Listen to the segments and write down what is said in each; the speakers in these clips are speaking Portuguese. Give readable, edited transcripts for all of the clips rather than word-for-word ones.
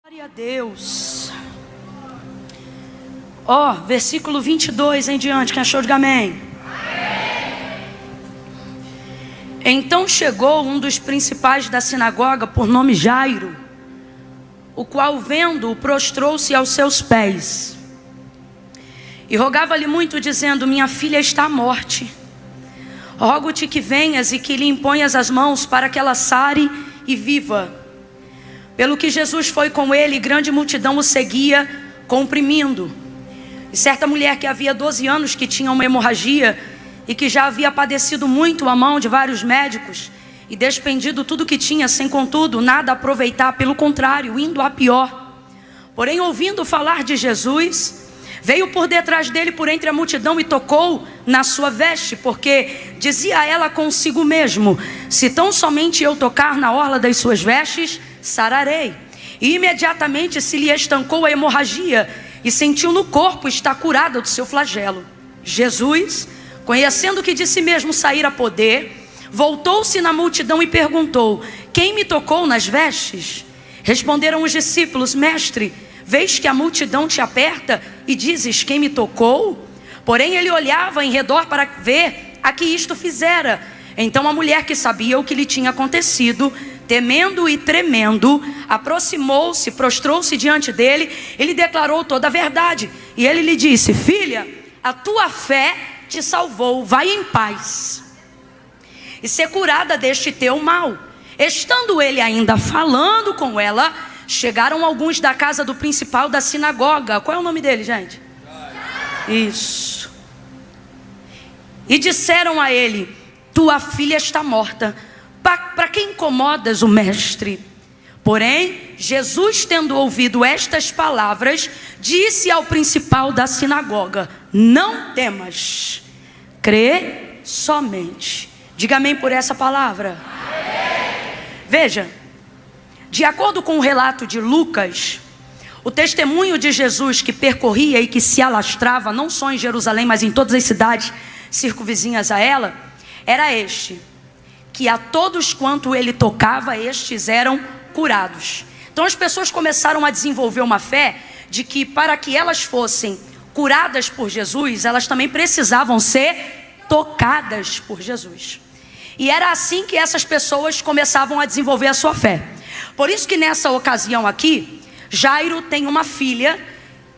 Glória a Deus. Ó, versículo 22 em diante, quem achou, diga amém. Então chegou um dos principais da sinagoga, por nome Jairo, o qual, vendo-o, prostrou-se aos seus pés e rogava-lhe muito, dizendo: minha filha está à morte. Rogo-te que venhas e que lhe imponhas as mãos, para que ela sare e viva. Pelo que Jesus foi com ele, e grande multidão o seguia, comprimindo. E certa mulher que havia 12 anos, que tinha uma hemorragia, e que já havia padecido muito à mão de vários médicos, e despendido tudo que tinha, sem contudo nada aproveitar, pelo contrário, indo a pior. Porém, ouvindo falar de Jesus, veio por detrás dele, por entre a multidão, e tocou na sua veste, porque dizia ela consigo mesmo: se tão somente eu tocar na orla das suas vestes, sararei. E imediatamente se lhe estancou a hemorragia, e sentiu no corpo estar curada do seu flagelo. Jesus, conhecendo que de si mesmo saíra poder, voltou-se na multidão e perguntou: quem me tocou nas vestes? Responderam os discípulos: mestre, vês que a multidão te aperta e dizes: quem me tocou? Porém ele olhava em redor para ver a que isto fizera. Então a mulher, que sabia o que lhe tinha acontecido, temendo e tremendo, aproximou-se, prostrou-se diante dele. Ele declarou toda a verdade. E ele lhe disse: filha, a tua fé te salvou, vai em paz e ser curada deste teu mal. Estando ele ainda falando com ela, chegaram alguns da casa do principal da sinagoga. Qual é o nome dele, gente? Isso. E disseram a ele: tua filha está morta, para que incomodas o mestre? Porém, Jesus, tendo ouvido estas palavras, disse ao principal da sinagoga: não temas, crê somente. Diga amém por essa palavra. Veja, de acordo com o relato de Lucas, o testemunho de Jesus, que percorria e que se alastrava não só em Jerusalém, mas em todas as cidades circunvizinhas a ela, era este: que a todos quanto ele tocava, estes eram curados. Então as pessoas começaram a desenvolver uma fé de que, para que elas fossem curadas por Jesus, elas também precisavam ser tocadas por Jesus. E era assim que essas pessoas começavam a desenvolver a sua fé. Por isso que nessa ocasião aqui, Jairo tem uma filha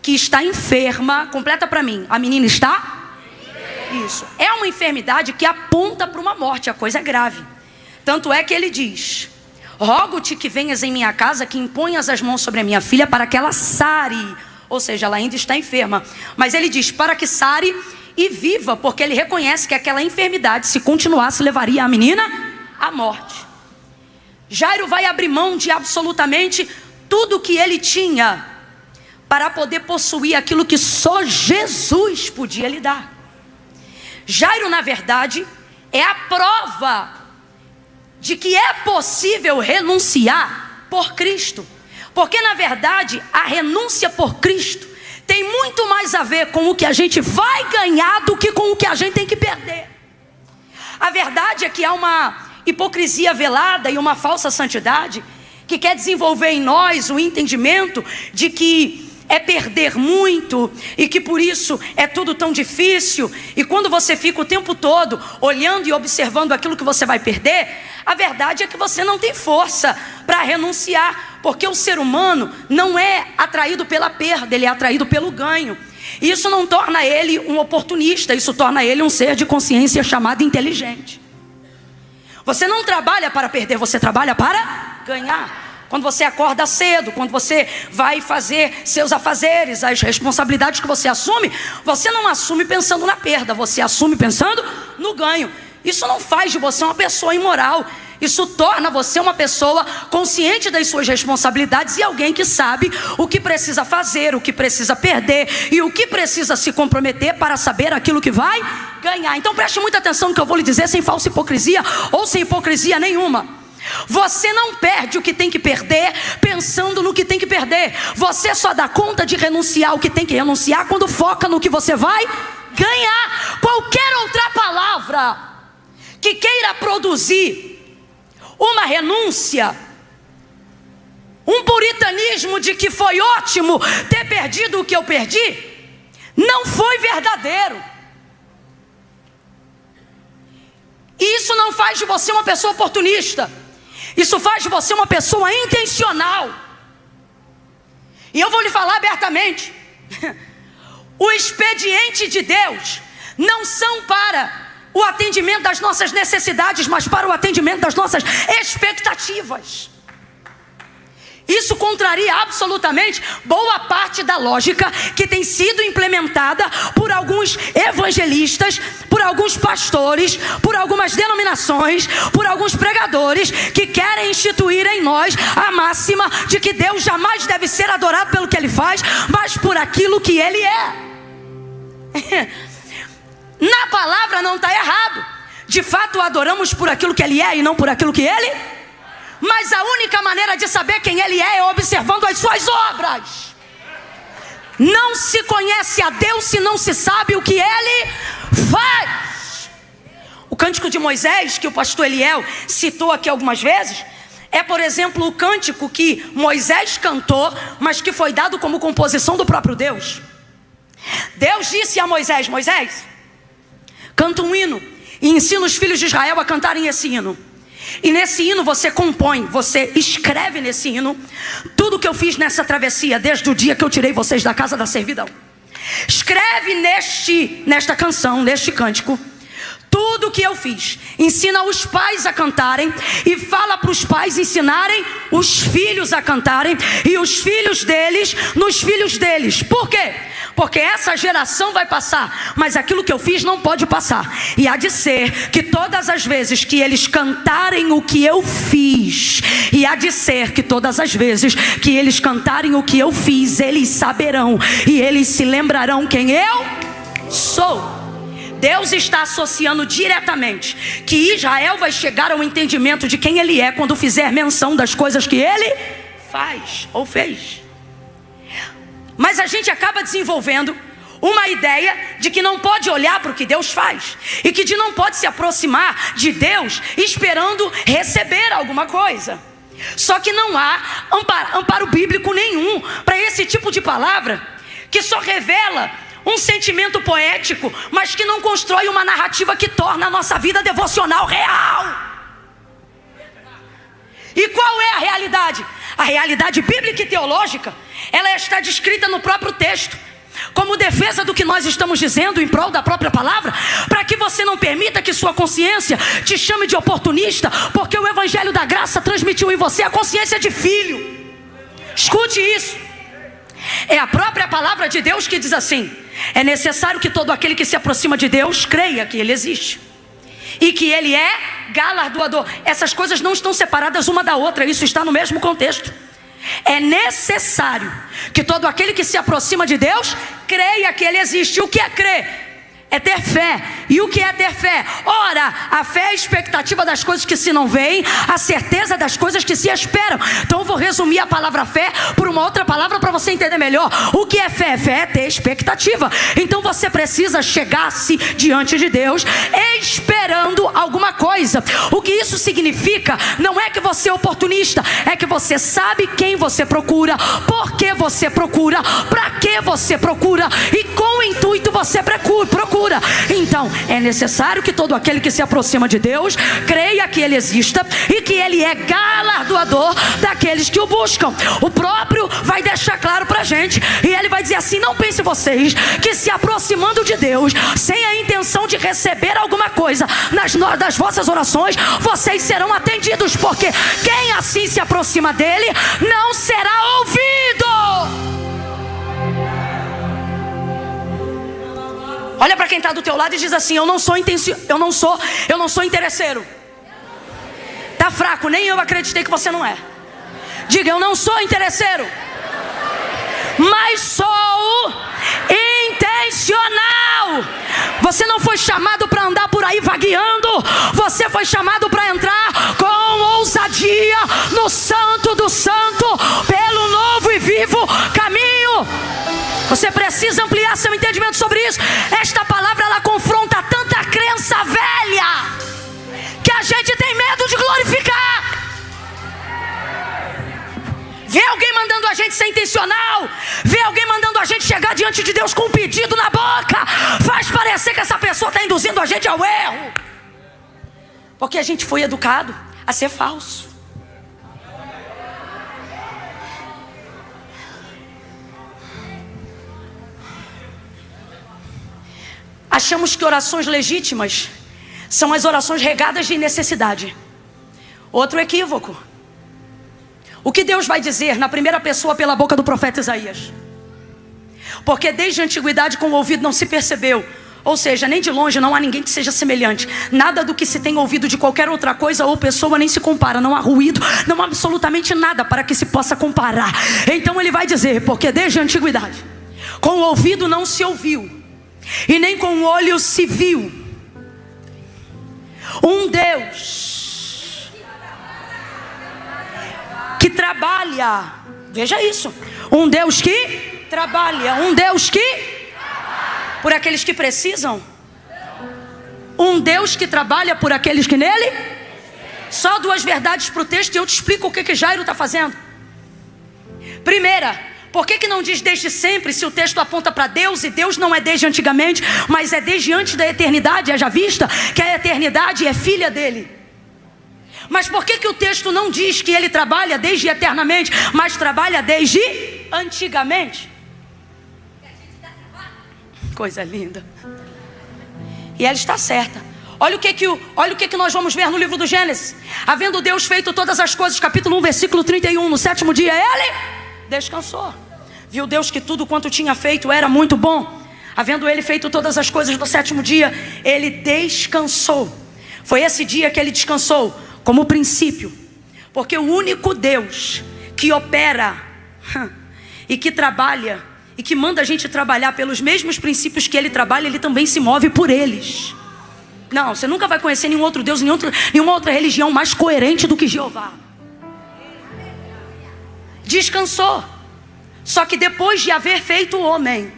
que está enferma. Completa para mim, a menina está? Isso, é uma enfermidade que aponta para uma morte, a coisa é grave. Tanto é que ele diz: rogo-te que venhas em minha casa, que imponhas as mãos sobre a minha filha, para que ela sare. Ou seja, ela ainda está enferma, mas ele diz para que sare e viva, porque ele reconhece que aquela enfermidade, se continuasse, levaria a menina à morte. Jairo vai abrir mão de absolutamente tudo que ele tinha, para poder possuir aquilo que só Jesus podia lhe dar. Jairo, na verdade, é a prova de que é possível renunciar por Cristo. Porque, na verdade, a renúncia por Cristo tem muito mais a ver com o que a gente vai ganhar do que com o que a gente tem que perder. A verdade é que há uma hipocrisia velada e uma falsa santidade que quer desenvolver em nós o entendimento de que é perder muito, e que por isso é tudo tão difícil. E quando você fica o tempo todo olhando e observando aquilo que você vai perder, a verdade é que você não tem força para renunciar, porque o ser humano não é atraído pela perda, ele é atraído pelo ganho. E isso não torna ele um oportunista, isso torna ele um ser de consciência chamado inteligente. Você não trabalha para perder, você trabalha para ganhar. Quando você acorda cedo, quando você vai fazer seus afazeres, as responsabilidades que você não assume pensando na perda, você assume pensando no ganho. Isso não faz de você uma pessoa imoral. Isso torna você uma pessoa consciente das suas responsabilidades e alguém que sabe o que precisa fazer, o que precisa perder e o que precisa se comprometer para saber aquilo que vai ganhar. Então preste muita atenção no que eu vou lhe dizer, sem falsa hipocrisia ou sem hipocrisia nenhuma. Você não perde o que tem que perder pensando no que tem que perder. Você só dá conta de renunciar o que tem que renunciar quando foca no que você vai ganhar. Qualquer outra palavra que queira produzir uma renúncia um puritanismo de que foi ótimo ter perdido o que eu perdi, não foi verdadeiro. E isso não faz de você uma pessoa oportunista. Isso faz de você uma pessoa intencional. E eu vou lhe falar abertamente. O expediente de Deus não são para o atendimento das nossas necessidades, mas para o atendimento das nossas expectativas. Isso contraria absolutamente boa parte da lógica que tem sido implementada por alguns evangelistas, por alguns pastores, por algumas denominações, por alguns pregadores que querem instituir em nós a máxima de que Deus jamais deve ser adorado pelo que Ele faz, mas por aquilo que Ele é. Na palavra não está errado. De fato o adoramos por aquilo que Ele é e não por aquilo que Ele é. Mas a única maneira de saber quem Ele é observando as suas obras. Não se conhece a Deus se não se sabe o que Ele faz. O cântico de Moisés, que o pastor Eliel citou aqui algumas vezes, é, por exemplo, o cântico que Moisés cantou, mas que foi dado como composição do próprio Deus. Deus disse a Moisés: Moisés, canta um hino e ensina os filhos de Israel a cantarem esse hino. E nesse hino você compõe, você escreve nesse hino tudo que eu fiz nessa travessia, desde o dia que eu tirei vocês da casa da servidão. Escreve nesta canção, neste cântico, tudo que eu fiz. Ensina os pais a cantarem e fala para os pais ensinarem os filhos a cantarem e os filhos deles nos filhos deles. Por quê? Porque essa geração vai passar, mas aquilo que eu fiz não pode passar. E há de ser que todas as vezes que eles cantarem o que eu fiz, e há de ser que todas as vezes que eles cantarem o que eu fiz, eles saberão e eles se lembrarão quem eu sou. Deus está associando diretamente que Israel vai chegar ao entendimento de quem Ele é quando fizer menção das coisas que Ele faz ou fez. Mas a gente acaba desenvolvendo uma ideia de que não pode olhar para o que Deus faz e que não pode se aproximar de Deus esperando receber alguma coisa. Só que não há amparo bíblico nenhum para esse tipo de palavra, que só revela um sentimento poético, mas que não constrói uma narrativa que torna a nossa vida devocional real. E qual é a realidade? A realidade bíblica e teológica, ela está descrita no próprio texto, como defesa do que nós estamos dizendo em prol da própria palavra, para que você não permita que sua consciência te chame de oportunista, porque o evangelho da graça transmitiu em você a consciência de filho. Escute isso. É a própria palavra de Deus que diz assim: é necessário que todo aquele que se aproxima de Deus creia que Ele existe e que Ele é galardoador. Essas coisas não estão separadas uma da outra, isso está no mesmo contexto. É necessário que todo aquele que se aproxima de Deus creia que Ele existe. O que é crer? É ter fé. E o que é ter fé? Ora, a fé é a expectativa das coisas que se não veem, a certeza das coisas que se esperam. Então eu vou resumir a palavra fé por uma outra palavra para você entender melhor. O que é fé? Fé é ter expectativa. Então você precisa chegar-se diante de Deus esperando alguma coisa. O que isso significa não é que você é oportunista, é que você sabe quem você procura, por que você procura, para que você procura e com o intuito você procura. Então é necessário que todo aquele que se aproxima de Deus creia que Ele exista e que Ele é galardoador daqueles que o buscam. O próprio vai deixar claro pra gente, e Ele vai dizer assim: não pense vocês que se aproximando de Deus sem a intenção de receber alguma coisa das vossas orações, vocês serão atendidos, porque quem assim se aproxima dele não será ouvido. Olha para quem está do teu lado e diz assim: eu não sou interesseiro. Tá fraco, nem eu acreditei que você não é. Diga: eu não sou interesseiro, mas sou intencional. Você não foi chamado para andar por aí vagueando. Você foi chamado para entrar com ousadia no santo do santo, pelo novo e vivo caminho. Você precisa ampliar seu entendimento sobre isso. Esta palavra, ela confronta tanta crença velha que a gente tem medo de glorificar. Vê alguém mandando a gente ser intencional. Vê alguém mandando a gente chegar diante de Deus com um pedido na boca. Faz parecer que essa pessoa está induzindo a gente ao erro. Porque a gente foi educado a ser falso. Achamos que orações legítimas são as orações regadas de necessidade. Outro equívoco. O que Deus vai dizer na primeira pessoa pela boca do profeta Isaías? Porque desde a antiguidade com o ouvido não se percebeu. Ou seja, nem de longe não há ninguém que seja semelhante. Nada do que se tem ouvido de qualquer outra coisa ou pessoa nem se compara. Não há ruído, não há absolutamente nada para que se possa comparar. Então ele vai dizer, porque desde a antiguidade com o ouvido não se ouviu e nem com o olho se viu um Deus que trabalha. Veja isso. Um Deus que trabalha. Um Deus que por aqueles que precisam. Um Deus que trabalha por aqueles que nele. Só duas verdades para o texto e eu te explico o que Jairo está fazendo. Primeira, por que não diz desde sempre, se o texto aponta para Deus, e Deus não é desde antigamente, mas é desde antes da eternidade, haja vista que a eternidade é filha dele. Mas por que o texto não diz que ele trabalha desde eternamente, mas trabalha desde antigamente? Coisa linda. E ela está certa. Olha o que nós vamos ver no livro do Gênesis. Havendo Deus feito todas as coisas, capítulo 1, versículo 31, no sétimo dia ele descansou. Viu Deus que tudo quanto tinha feito era muito bom. Havendo ele feito todas as coisas no sétimo dia, ele descansou. Foi esse dia que ele descansou como princípio. Porque o único Deus que opera e que trabalha e que manda a gente trabalhar pelos mesmos princípios que ele trabalha, ele também se move por eles. Não, você nunca vai conhecer nenhum outro Deus, nenhuma outra religião mais coerente do que Jeová. Descansou. Só que depois de haver feito o homem,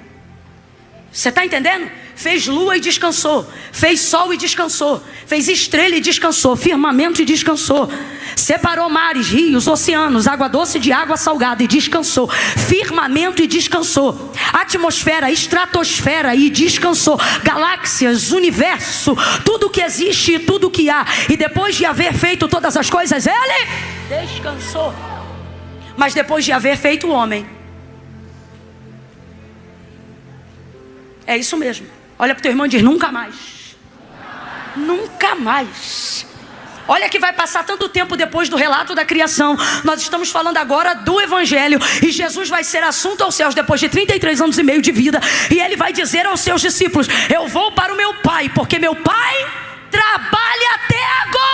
você está entendendo? Fez lua e descansou, fez sol e descansou, fez estrela e descansou, firmamento e descansou, separou mares, rios, oceanos, água doce de água salgada e descansou, firmamento e descansou, atmosfera, estratosfera e descansou, galáxias, universo, tudo que existe e tudo que há. E depois de haver feito todas as coisas, ele descansou. Mas depois de haver feito o homem, é isso mesmo. Olha para o teu irmão e diz: nunca mais. Nunca mais. Olha que vai passar tanto tempo depois do relato da criação. Nós estamos falando agora do Evangelho. E Jesus vai ser assunto aos céus depois de 33 anos e meio de vida. E ele vai dizer aos seus discípulos: eu vou para o meu Pai, porque meu Pai trabalha até agora.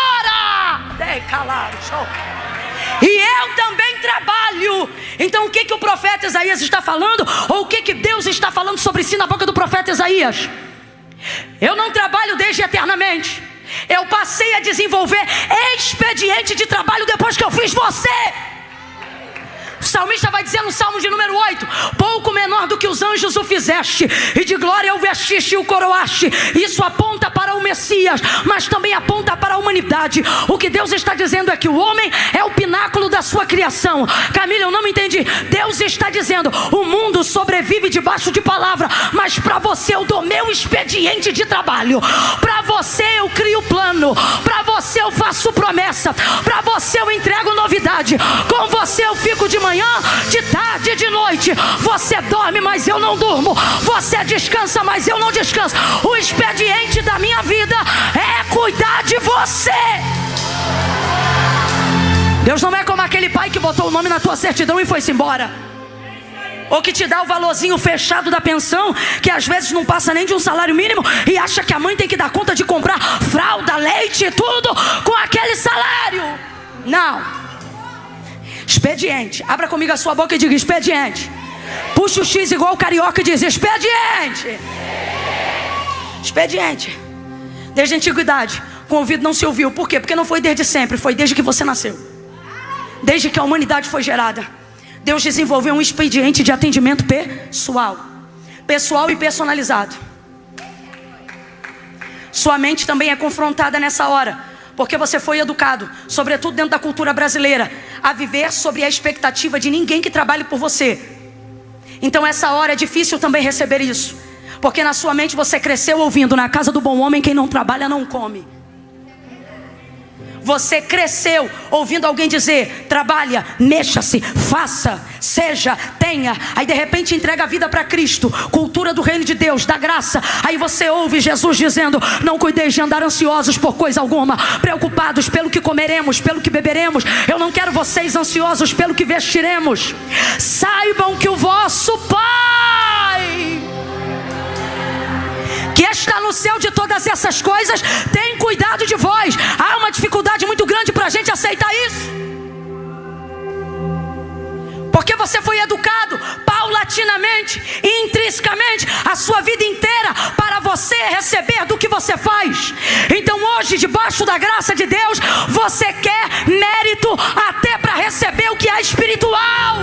E eu também trabalho. Então o que o profeta Isaías está falando? Ou o que Deus está falando sobre si na boca do profeta Isaías? Eu não trabalho desde eternamente. Eu passei a desenvolver expediente de trabalho depois que eu fiz você. O salmista vai dizer no Salmo de número 8: pouco menor do que os anjos o fizeste, e de glória o vestiste e o coroaste. Isso aponta para o Messias, mas também aponta para a humanidade. O que Deus está dizendo é que o homem é o pináculo da sua criação. Camila, eu não me entendi. Deus está dizendo: o mundo sobrevive debaixo de palavra, mas para você eu dou meu expediente de trabalho. Para você eu crio plano, para você eu faço promessa, para você eu entrego novidade. Com você eu fico de manhã, de tarde e de noite. Você dorme, mas eu não durmo. Você descansa, mas eu não descanso. O expediente da minha vida é cuidar de você. Deus não é como aquele pai que botou o nome na tua certidão e foi-se embora, ou que te dá o valorzinho fechado da pensão, que às vezes não passa nem de um salário mínimo, e acha que a mãe tem que dar conta de comprar fralda, leite e tudo com aquele salário. Não. Expediente. Abra comigo a sua boca e diga: expediente. Puxa o X igual o carioca e diz: expediente. Expediente. Desde a antiguidade com o ouvido não se ouviu. Por quê? Porque não foi desde sempre, foi desde que você nasceu. Desde que a humanidade foi gerada, Deus desenvolveu um expediente de atendimento pessoal e personalizado. Sua mente também é confrontada nessa hora, Porque você foi educado, sobretudo dentro da cultura brasileira, a viver sobre a expectativa de ninguém que trabalhe por você. Então essa hora é difícil também receber isso, porque na sua mente você cresceu ouvindo: na casa do bom homem quem não trabalha não come. Você cresceu ouvindo alguém dizer: trabalha, mexa-se, faça, seja, tenha. Aí de repente entrega a vida para Cristo, cultura do reino de Deus, da graça. Aí você ouve Jesus dizendo: não cuideis de andar ansiosos por coisa alguma, preocupados pelo que comeremos, pelo que beberemos. Eu não quero vocês ansiosos pelo que vestiremos. Saibam que o vosso Pai, que está no céu de todas essas coisas, tem cuidado de vós. Há uma dificuldade muito grande para a gente aceitar isso, porque você foi educado paulatinamente e intrinsecamente a sua vida inteira para você receber do que você faz. Então hoje, debaixo da graça de Deus, você quer mérito até para receber o que é espiritual.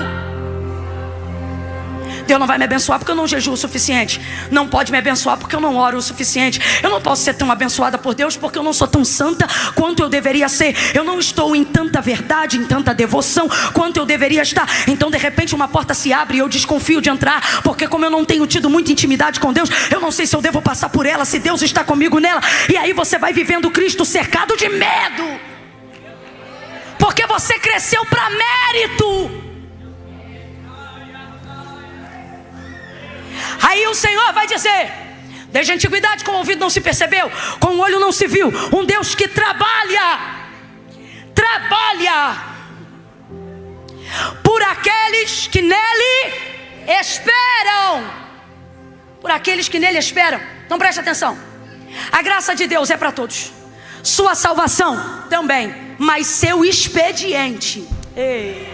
Deus não vai me abençoar porque eu não jejuo o suficiente. Não pode me abençoar porque eu não oro o suficiente. Eu não posso ser tão abençoada por Deus porque eu não sou tão santa quanto eu deveria ser. Eu não estou em tanta verdade, em tanta devoção quanto eu deveria estar. Então de repente uma porta se abre e eu desconfio de entrar, porque como eu não tenho tido muita intimidade com Deus, eu não sei se eu devo passar por ela, se Deus está comigo nela. E aí você vai vivendo Cristo cercado de medo, porque você cresceu para mérito. Aí o Senhor vai dizer: desde a antiguidade com o ouvido não se percebeu, com o olho não se viu, um Deus que trabalha por aqueles que nele esperam. Por aqueles que nele esperam. Então preste atenção: a graça de Deus é para todos, sua salvação também, mas seu expediente. Ei.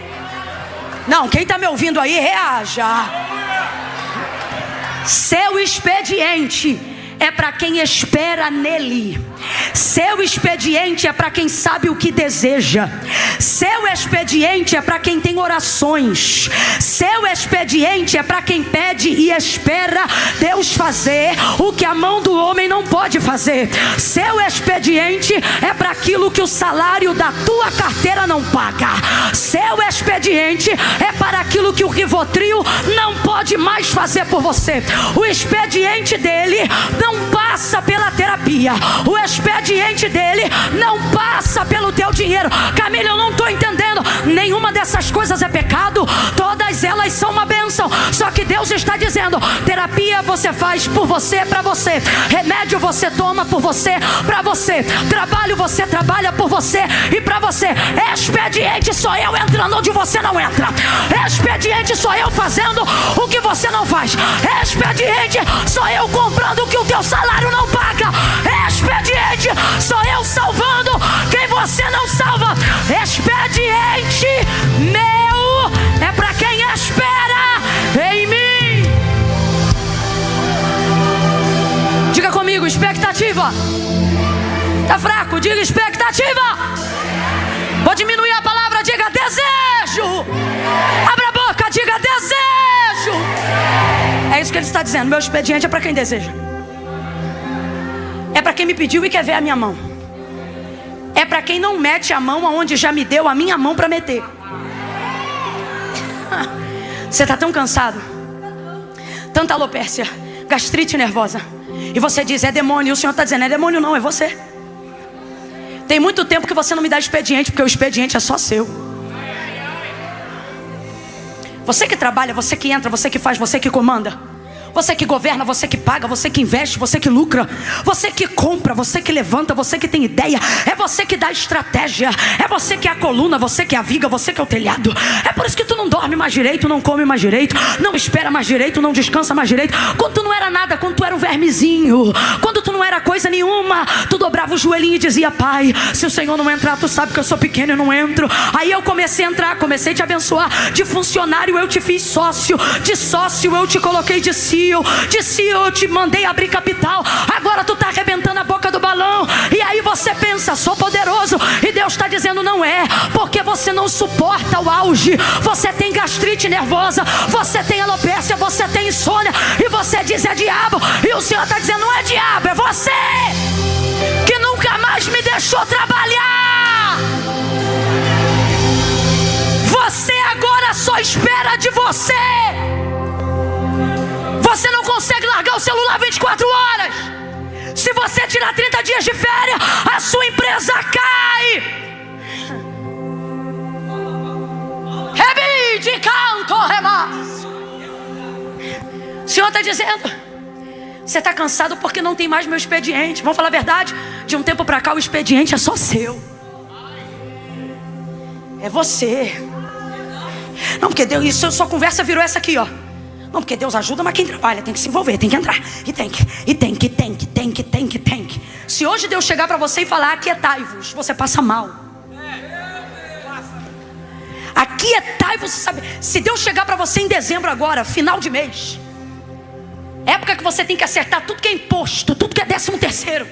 Não, quem está me ouvindo aí, reaja. Seu expediente é para quem espera nele. Seu expediente é para quem sabe o que deseja. Seu expediente é para quem tem orações. Seu expediente é para quem pede e espera Deus fazer o que a mão do homem não pode fazer. Seu expediente é para aquilo que o salário da tua carteira não paga. Seu expediente é para aquilo que o Rivotril não pode mais fazer por você. O expediente dele não passa pela terapia. O expediente dele não passa pelo teu dinheiro. Camila, eu não estou entendendo. Nenhuma dessas coisas é pecado, todas elas são uma bênção. Só que Deus está dizendo: terapia você faz por você, para você. Remédio você toma por você, para você. Trabalho você trabalha por você e para você. Expediente sou eu entrando onde você não entra. Expediente sou eu fazendo o que você não faz. Expediente sou eu comprando o que o teu salário não paga. Expediente sou eu salvando quem você não salva. Expediente meu é para quem espera em mim. Diga comigo: expectativa. Tá fraco? Diga expectativa. Vou diminuir a palavra, diga desejo. Abra a boca, diga desejo. É isso que ele está dizendo: meu expediente é para quem deseja. É para quem me pediu e quer ver a minha mão. É para quem não mete a mão aonde já me deu a minha mão para meter. Você está tão cansado, tanta alopécia, gastrite nervosa, e você diz: é demônio. E o Senhor está dizendo: é demônio não, é você. Tem muito tempo que você não me dá expediente, porque o expediente é só seu. Você que trabalha, você que entra, você que faz, você que comanda. Você que governa, você que paga, você que investe, você que lucra, você que compra, você que levanta, você que tem ideia. É você que dá estratégia. É você que é a coluna, você que é a viga, você que é o telhado. É por isso que tu não dorme mais direito, não come mais direito, não espera mais direito, não descansa mais direito. Quando tu não era nada, quando tu era um vermezinho, quando tu não era coisa nenhuma, tu dobrava o joelhinho e dizia: Pai, se o Senhor não entrar, tu sabe que eu sou pequeno e não entro. Aí eu comecei a entrar, comecei a te abençoar. De funcionário eu te fiz sócio, de sócio eu te coloquei de CEO, de CEO eu te mandei abrir capital. Agora tu está arrebentando a boca do balão. E aí você pensa: sou poderoso. E Deus está dizendo: não é, porque você não suporta o auge. Você tem gastrite nervosa, você tem alopécia, você tem insônia, e você você diz é diabo, e o Senhor está dizendo: não é diabo, é você que nunca mais me deixou trabalhar. Você agora só espera de você. Você não consegue largar o celular 24 horas. Se você tirar 30 dias de férias, a sua empresa cai. De canto, o Senhor está dizendo: você está cansado porque não tem mais meu expediente. Vamos falar a verdade? De um tempo para cá o expediente é só seu. É você. Não, porque Deus, isso, sua conversa virou essa aqui, ó. Não, porque Deus ajuda, mas quem trabalha tem que se envolver, tem que entrar. E tem que. Se hoje Deus chegar para você e falar: aquietai-vos, você passa mal. Aquietai-vos, você sabe. Se Deus chegar para você em dezembro agora, final de mês, época que você tem que acertar tudo que é imposto, tudo que é 13º.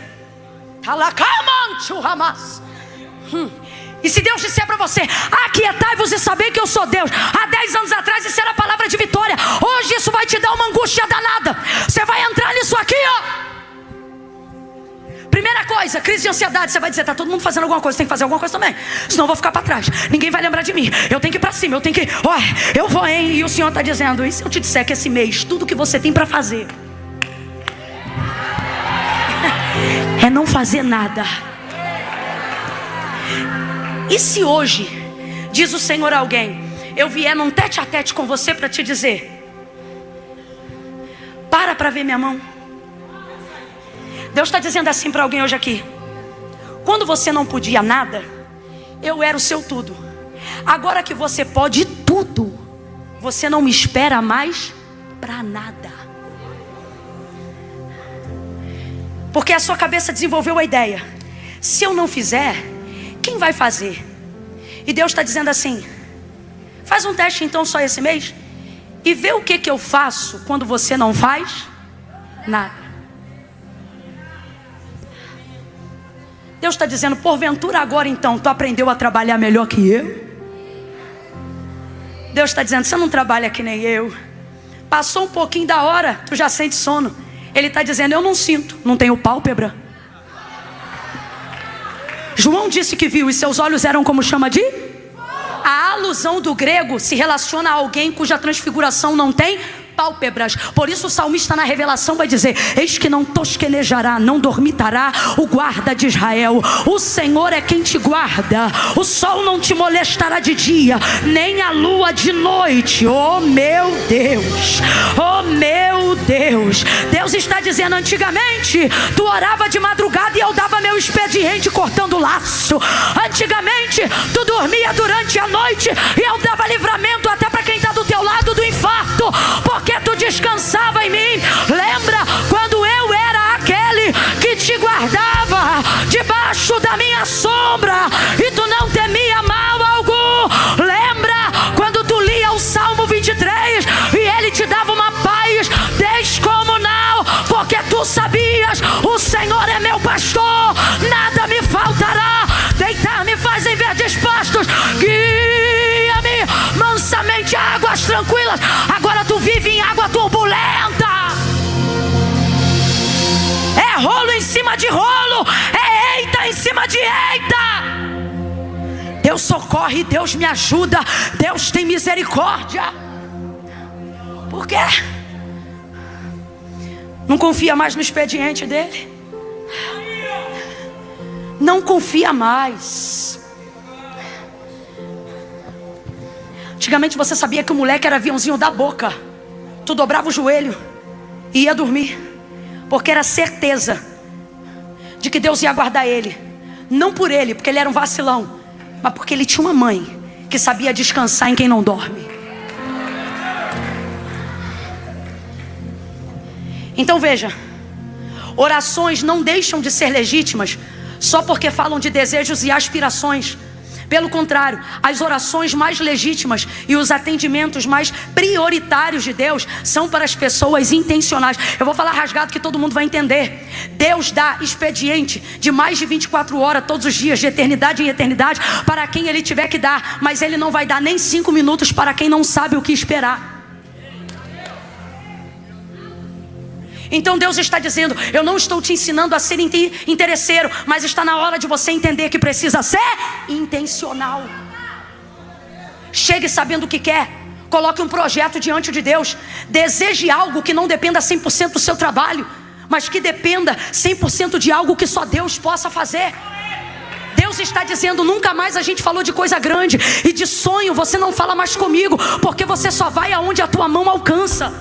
E se Deus disser para você: aquietai-vos e saber que eu sou Deus. Há 10 anos atrás isso era palavra de vitória. Hoje isso vai te dar uma angústia danada. Você vai entrar nisso aqui, ó. Primeira coisa, crise de ansiedade. Você vai dizer: tá todo mundo fazendo alguma coisa, tem que fazer alguma coisa também, senão eu vou ficar para trás, ninguém vai lembrar de mim. Eu tenho que ir para cima, eu tenho que, eu vou, hein? E o Senhor está dizendo: e se eu te disser que esse mês tudo que você tem para fazer é não fazer nada? E se hoje, diz o Senhor a alguém, eu vier num tete a tete com você para te dizer: para ver minha mão? Deus está dizendo assim para alguém hoje aqui: quando você não podia nada, eu era o seu tudo. Agora que você pode tudo, você não me espera mais para nada. Porque a sua cabeça desenvolveu a ideia: se eu não fizer, quem vai fazer? E Deus está dizendo assim: faz um teste então só esse mês e vê o que eu faço quando você não faz nada. Deus está dizendo: porventura agora então tu aprendeu a trabalhar melhor que eu? Deus está dizendo: você não trabalha que nem eu. Passou um pouquinho da hora, tu já sente sono. Ele está dizendo: eu não sinto, não tenho pálpebra. João disse que viu e seus olhos eram como chama de... A alusão do grego se relaciona a alguém cuja transfiguração não tem pálpebras. Por isso o salmista na revelação vai dizer: eis que não tosquenejará, não dormitará o guarda de Israel. O Senhor é quem te guarda. O sol não te molestará de dia, nem a lua de noite. Oh meu Deus, oh meu Deus. Deus está dizendo: antigamente tu orava de madrugada e eu dava meu expediente cortando laço. Antigamente tu dormia durante a noite e eu dava livramento até para quem está do teu lado do infarto, porque tu descansava em mim. Lembra quando eu era aquele que te guardava debaixo da minha sombra e tu não temia mal algum? Lembra quando tu lia o Salmo 23 e ele te dava uma paz descomunal, porque tu sabias: o Senhor é meu pastor, nada me faltará. Deitar-me faz em verdes pastos, guia-me mansamente a águas tranquilas. Agora tu vive em água turbulenta. É rolo em cima de rolo, é eita em cima de eita. Deus socorre, Deus me ajuda, Deus tem misericórdia. Por quê? Não confia mais no expediente dele? Não confia mais. Antigamente você sabia que o moleque era aviãozinho da boca. Tu dobrava o joelho e ia dormir, porque era certeza de que Deus ia guardar ele. Não por ele, porque ele era um vacilão, mas porque ele tinha uma mãe que sabia descansar em quem não dorme. Então veja, orações não deixam de ser legítimas só porque falam de desejos e aspirações. Pelo contrário, as orações mais legítimas e os atendimentos mais prioritários de Deus são para as pessoas intencionais. Eu vou falar rasgado que todo mundo vai entender. Deus dá expediente de mais de 24 horas todos os dias, de eternidade em eternidade, para quem Ele tiver que dar. Mas Ele não vai dar nem 5 minutos para quem não sabe o que esperar. Então Deus está dizendo: eu não estou te ensinando a ser interesseiro, mas está na hora de você entender que precisa ser intencional. Chegue sabendo o que quer. Coloque um projeto diante de Deus. Deseje algo que não dependa 100% do seu trabalho, mas que dependa 100% de algo que só Deus possa fazer. Deus está dizendo: nunca mais a gente falou de coisa grande, e de sonho você não fala mais comigo, porque você só vai aonde a tua mão alcança.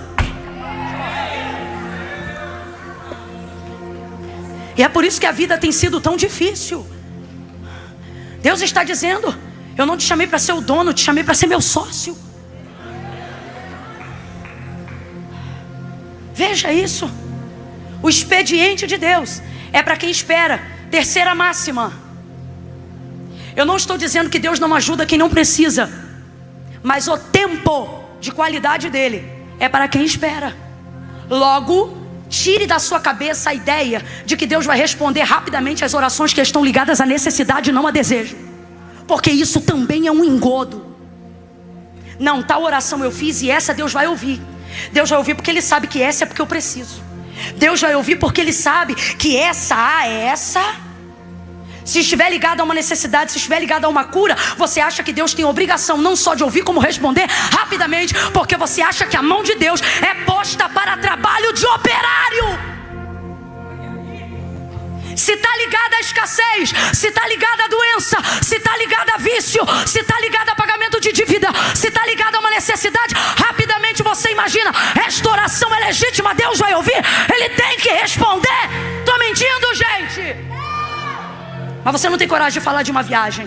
E é por isso que a vida tem sido tão difícil. Deus está dizendo: eu não te chamei para ser o dono, te chamei para ser meu sócio. Veja isso. O expediente de Deus é para quem espera. Terceira máxima: eu não estou dizendo que Deus não ajuda quem não precisa, mas o tempo de qualidade dele é para quem espera. Logo, tire da sua cabeça a ideia de que Deus vai responder rapidamente às orações que estão ligadas à necessidade e não a desejo, porque isso também é um engodo. Não, tal oração eu fiz e essa Deus vai ouvir. Deus vai ouvir porque Ele sabe que essa é porque eu preciso. Deus vai ouvir porque Ele sabe que essa, se estiver ligado a uma necessidade, se estiver ligado a uma cura, você acha que Deus tem obrigação não só de ouvir, como responder rapidamente, porque você acha que a mão de Deus é posta para trabalho de operário. Se está ligada à escassez, se está ligada à doença, se está ligada a vício, se está ligada a pagamento de dívida, se está ligada a uma necessidade, rapidamente você imagina: esta oração é legítima, Deus vai ouvir, Ele tem que responder. Estou mentindo, gente? Mas você não tem coragem de falar de uma viagem.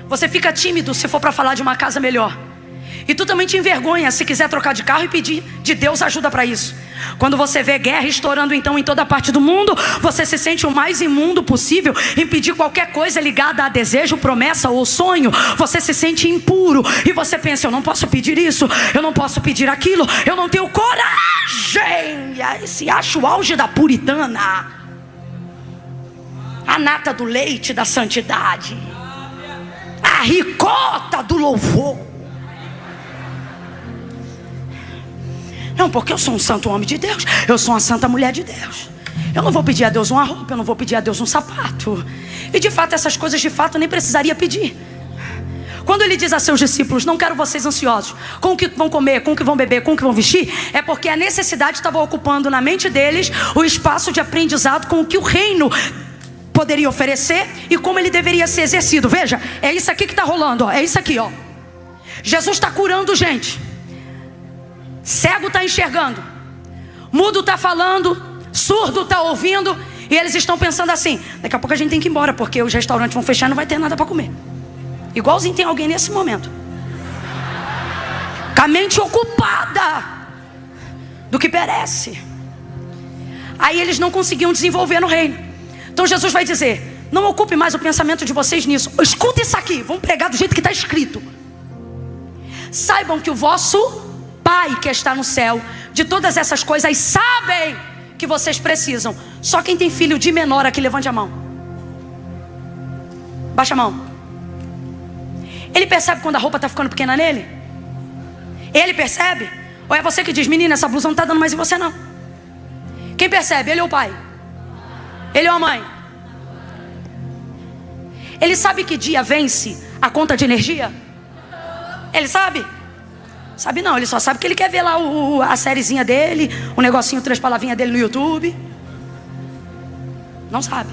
Você fica tímido se for para falar de uma casa melhor. E tu também te envergonha se quiser trocar de carro e pedir de Deus ajuda para isso. Quando você vê guerra estourando então em toda parte do mundo, você se sente o mais imundo possível em pedir qualquer coisa ligada a desejo, promessa ou sonho. Você se sente impuro e você pensa: eu não posso pedir isso, eu não posso pedir aquilo, eu não tenho coragem. E aí se acha o auge da puritana, a nata do leite da santidade, a ricota do louvor. Não, porque eu sou um santo homem de Deus, eu sou uma santa mulher de Deus. Eu não vou pedir a Deus uma roupa, eu não vou pedir a Deus um sapato. E de fato essas coisas de fato nem precisaria pedir. Quando Ele diz a seus discípulos: não quero vocês ansiosos com o que vão comer, com o que vão beber, com o que vão vestir, é porque a necessidade estava ocupando na mente deles o espaço de aprendizado com o que o reino poderia oferecer e como ele deveria ser exercido. Veja, é isso aqui que está rolando, ó. É isso aqui, ó. Jesus está curando gente. Cego está enxergando, mudo está falando, surdo está ouvindo. E eles estão pensando assim: daqui a pouco a gente tem que ir embora, porque os restaurantes vão fechar e não vai ter nada para comer. Igualzinho tem alguém nesse momento, com a mente ocupada do que perece. Aí eles não conseguiam desenvolver no reino. Então Jesus vai dizer: não ocupe mais o pensamento de vocês nisso. Escuta isso aqui, vamos pregar do jeito que está escrito. Saibam que o vosso Pai que está no céu, de todas essas coisas sabem que vocês precisam. Só quem tem filho de menor aqui, levante a mão. Baixa a mão. Ele percebe quando a roupa está ficando pequena nele? Ele percebe? Ou é você que diz: menina, essa blusa não está dando mais em você não? Quem percebe? Ele ou o pai? Ele ou a mãe? Ele sabe que dia vence a conta de energia? Ele sabe? Sabe não, ele só sabe que ele quer ver lá a sériezinha dele, o negocinho, 3 palavrinhas dele no YouTube. Não sabe.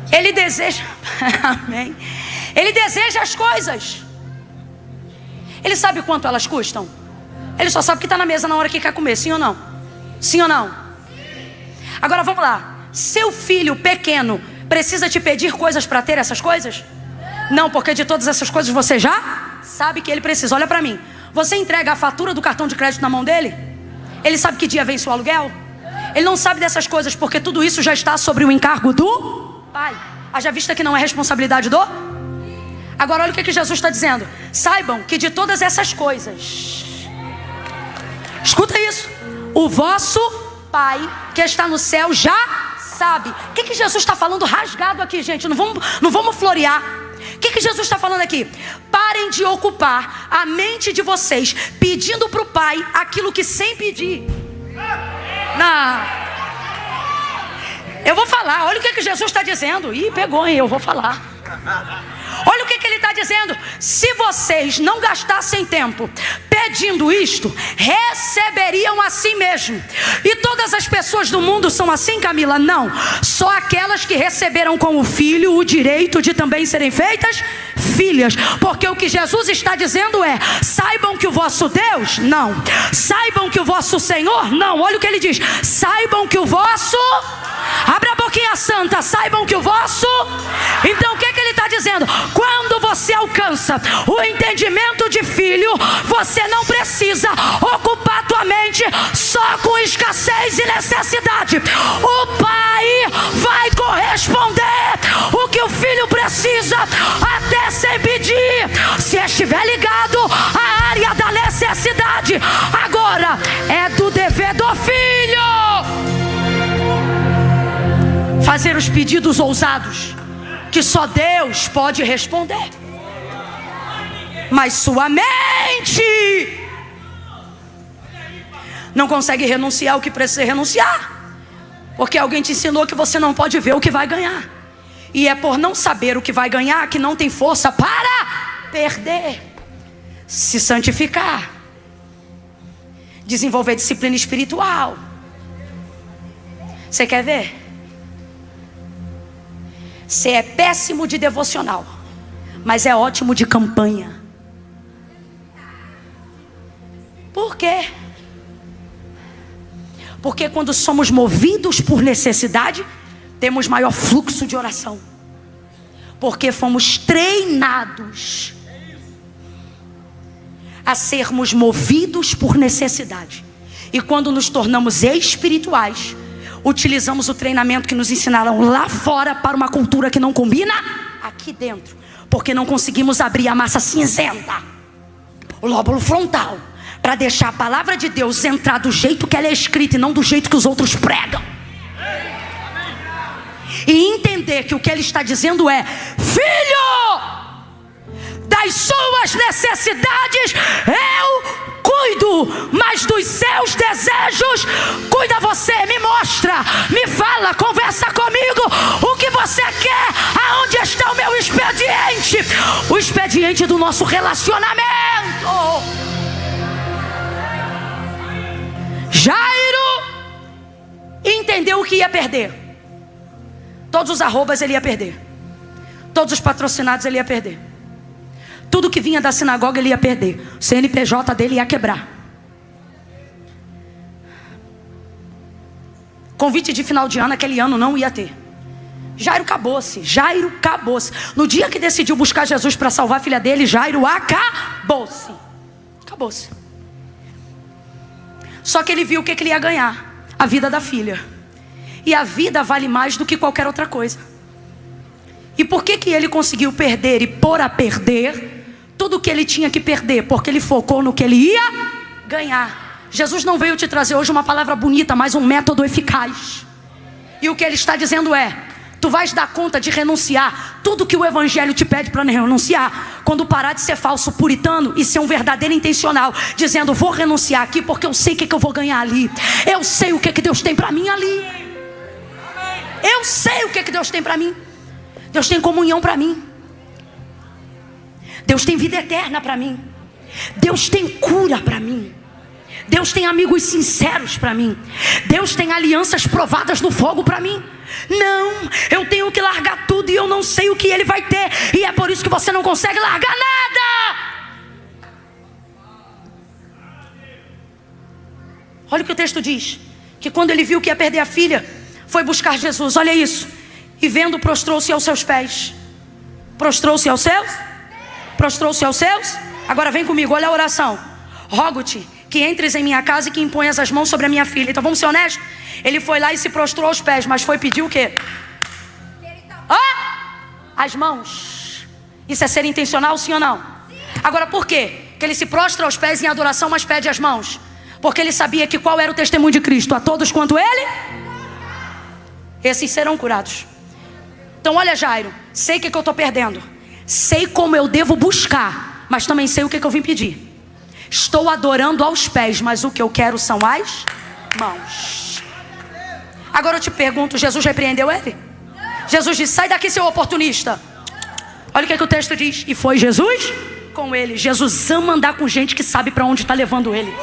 Ele deseja amém. Ele deseja as coisas. Ele sabe quanto elas custam? Ele só sabe que está na mesa na hora que quer comer, sim ou não? Sim ou não? Agora vamos lá. Seu filho pequeno precisa te pedir coisas para ter essas coisas? Não, porque de todas essas coisas você já sabe que ele precisa. Olha para mim. Você entrega a fatura do cartão de crédito na mão dele? Ele sabe que dia vence o aluguel? Ele não sabe dessas coisas, porque tudo isso já está sobre o encargo do Pai. Haja vista que não é responsabilidade do... Agora olha o que Jesus está dizendo. Saibam que de todas essas coisas, escuta isso, o vosso Pai que está no céu já sabe. O que Jesus está falando rasgado aqui, gente? Não vamos florear. O que Jesus está falando aqui? Parem de ocupar a mente de vocês pedindo para o Pai aquilo que sem pedir. Não. Eu vou falar, olha o que Jesus está dizendo. Ih, pegou, hein? Eu vou falar. Olha o que ele está dizendo. Se vocês não gastassem tempo pedindo isto, receberiam assim mesmo. E todas as pessoas do mundo são assim, Camila? Não. Só aquelas que receberam com o Filho o direito de também serem feitas filhas. Porque o que Jesus está dizendo é: saibam que o vosso Deus, não. Saibam que o vosso Senhor, não. Olha o que ele diz. Saibam que o vosso... Abra a boquinha santa. Saibam que o vosso... Então o que ele está dizendo? Quando você alcança o entendimento de filho, você não precisa ocupar tua mente só com escassez e necessidade. O pai vai corresponder o que o filho precisa, até sem pedir, se estiver ligado à área da necessidade. Agora é do dever do filho fazer os pedidos ousados que só Deus pode responder. Mas sua mente não consegue renunciar ao que precisa renunciar, porque alguém te ensinou que você não pode ver o que vai ganhar. E é por não saber o que vai ganhar que não tem força para perder. Se santificar, desenvolver disciplina espiritual. Você quer ver? Você é péssimo de devocional, mas é ótimo de campanha. Por quê? Porque quando somos movidos por necessidade, temos maior fluxo de oração. Porque fomos treinados a sermos movidos por necessidade. E quando nos tornamos espirituais, utilizamos o treinamento que nos ensinaram lá fora para uma cultura que não combina aqui dentro. Porque não conseguimos abrir a massa cinzenta, o lóbulo frontal, para deixar a palavra de Deus entrar do jeito que ela é escrita e não do jeito que os outros pregam. E entender que o que ele está dizendo é: filho, das suas necessidades eu cuido, mas dos seus desejos cuida você. Me mostra, me fala, conversa comigo. O que você quer? Aonde está o meu expediente? O expediente do nosso relacionamento. Jairo entendeu o que ia perder. Todos os arrobas ele ia perder. Todos os patrocinados ele ia perder. Tudo que vinha da sinagoga ele ia perder. O CNPJ dele ia quebrar. Convite de final de ano, aquele ano não ia ter. Jairo acabou-se. Jairo acabou-se. No dia que decidiu buscar Jesus para salvar a filha dele, Jairo acabou-se. Acabou-se. Só que ele viu o que ele ia ganhar: a vida da filha. E a vida vale mais do que qualquer outra coisa. E por que ele conseguiu perder e pôr a perder tudo o que ele tinha que perder? Porque ele focou no que ele ia ganhar. Jesus não veio te trazer hoje uma palavra bonita, mas um método eficaz. E o que ele está dizendo é: tu vais dar conta de renunciar tudo que o evangelho te pede para renunciar, quando parar de ser falso puritano e ser um verdadeiro intencional, dizendo: vou renunciar aqui porque eu sei o que eu vou ganhar ali. Eu sei o que Deus tem para mim ali. Eu sei o que Deus tem para mim. Deus tem comunhão para mim. Deus tem vida eterna para mim. Deus tem cura para mim. Deus tem amigos sinceros para mim. Deus tem alianças provadas no fogo para mim. Não, eu tenho que largar tudo e eu não sei o que Ele vai ter. E é por isso que você não consegue largar nada. Olha o que o texto diz: que quando ele viu que ia perder a filha, foi buscar Jesus. Olha isso. E vendo, prostrou-se aos seus pés. Prostrou-se aos seus? Prostrou-se aos seus? Agora vem comigo, olha a oração. Rogo-te que entres em minha casa e que imponhas as mãos sobre a minha filha. Então vamos ser honestos. Ele foi lá e se prostrou aos pés, mas foi pedir o quê? As mãos. Isso é ser intencional, sim ou não? Agora por quê? Que ele se prostra aos pés em adoração, mas pede as mãos? Porque ele sabia que qual era o testemunho de Cristo? A todos quanto ele, esses serão curados. Então olha, Jairo, sei o que eu estou perdendo. Sei como eu devo buscar, mas também sei o que eu vim pedir. Estou adorando aos pés, mas o que eu quero são as mãos. Agora eu te pergunto, Jesus repreendeu ele? Jesus disse, sai daqui, seu oportunista. Olha o que o texto diz. E foi Jesus com ele. Jesus ama andar com gente que sabe para onde está levando ele.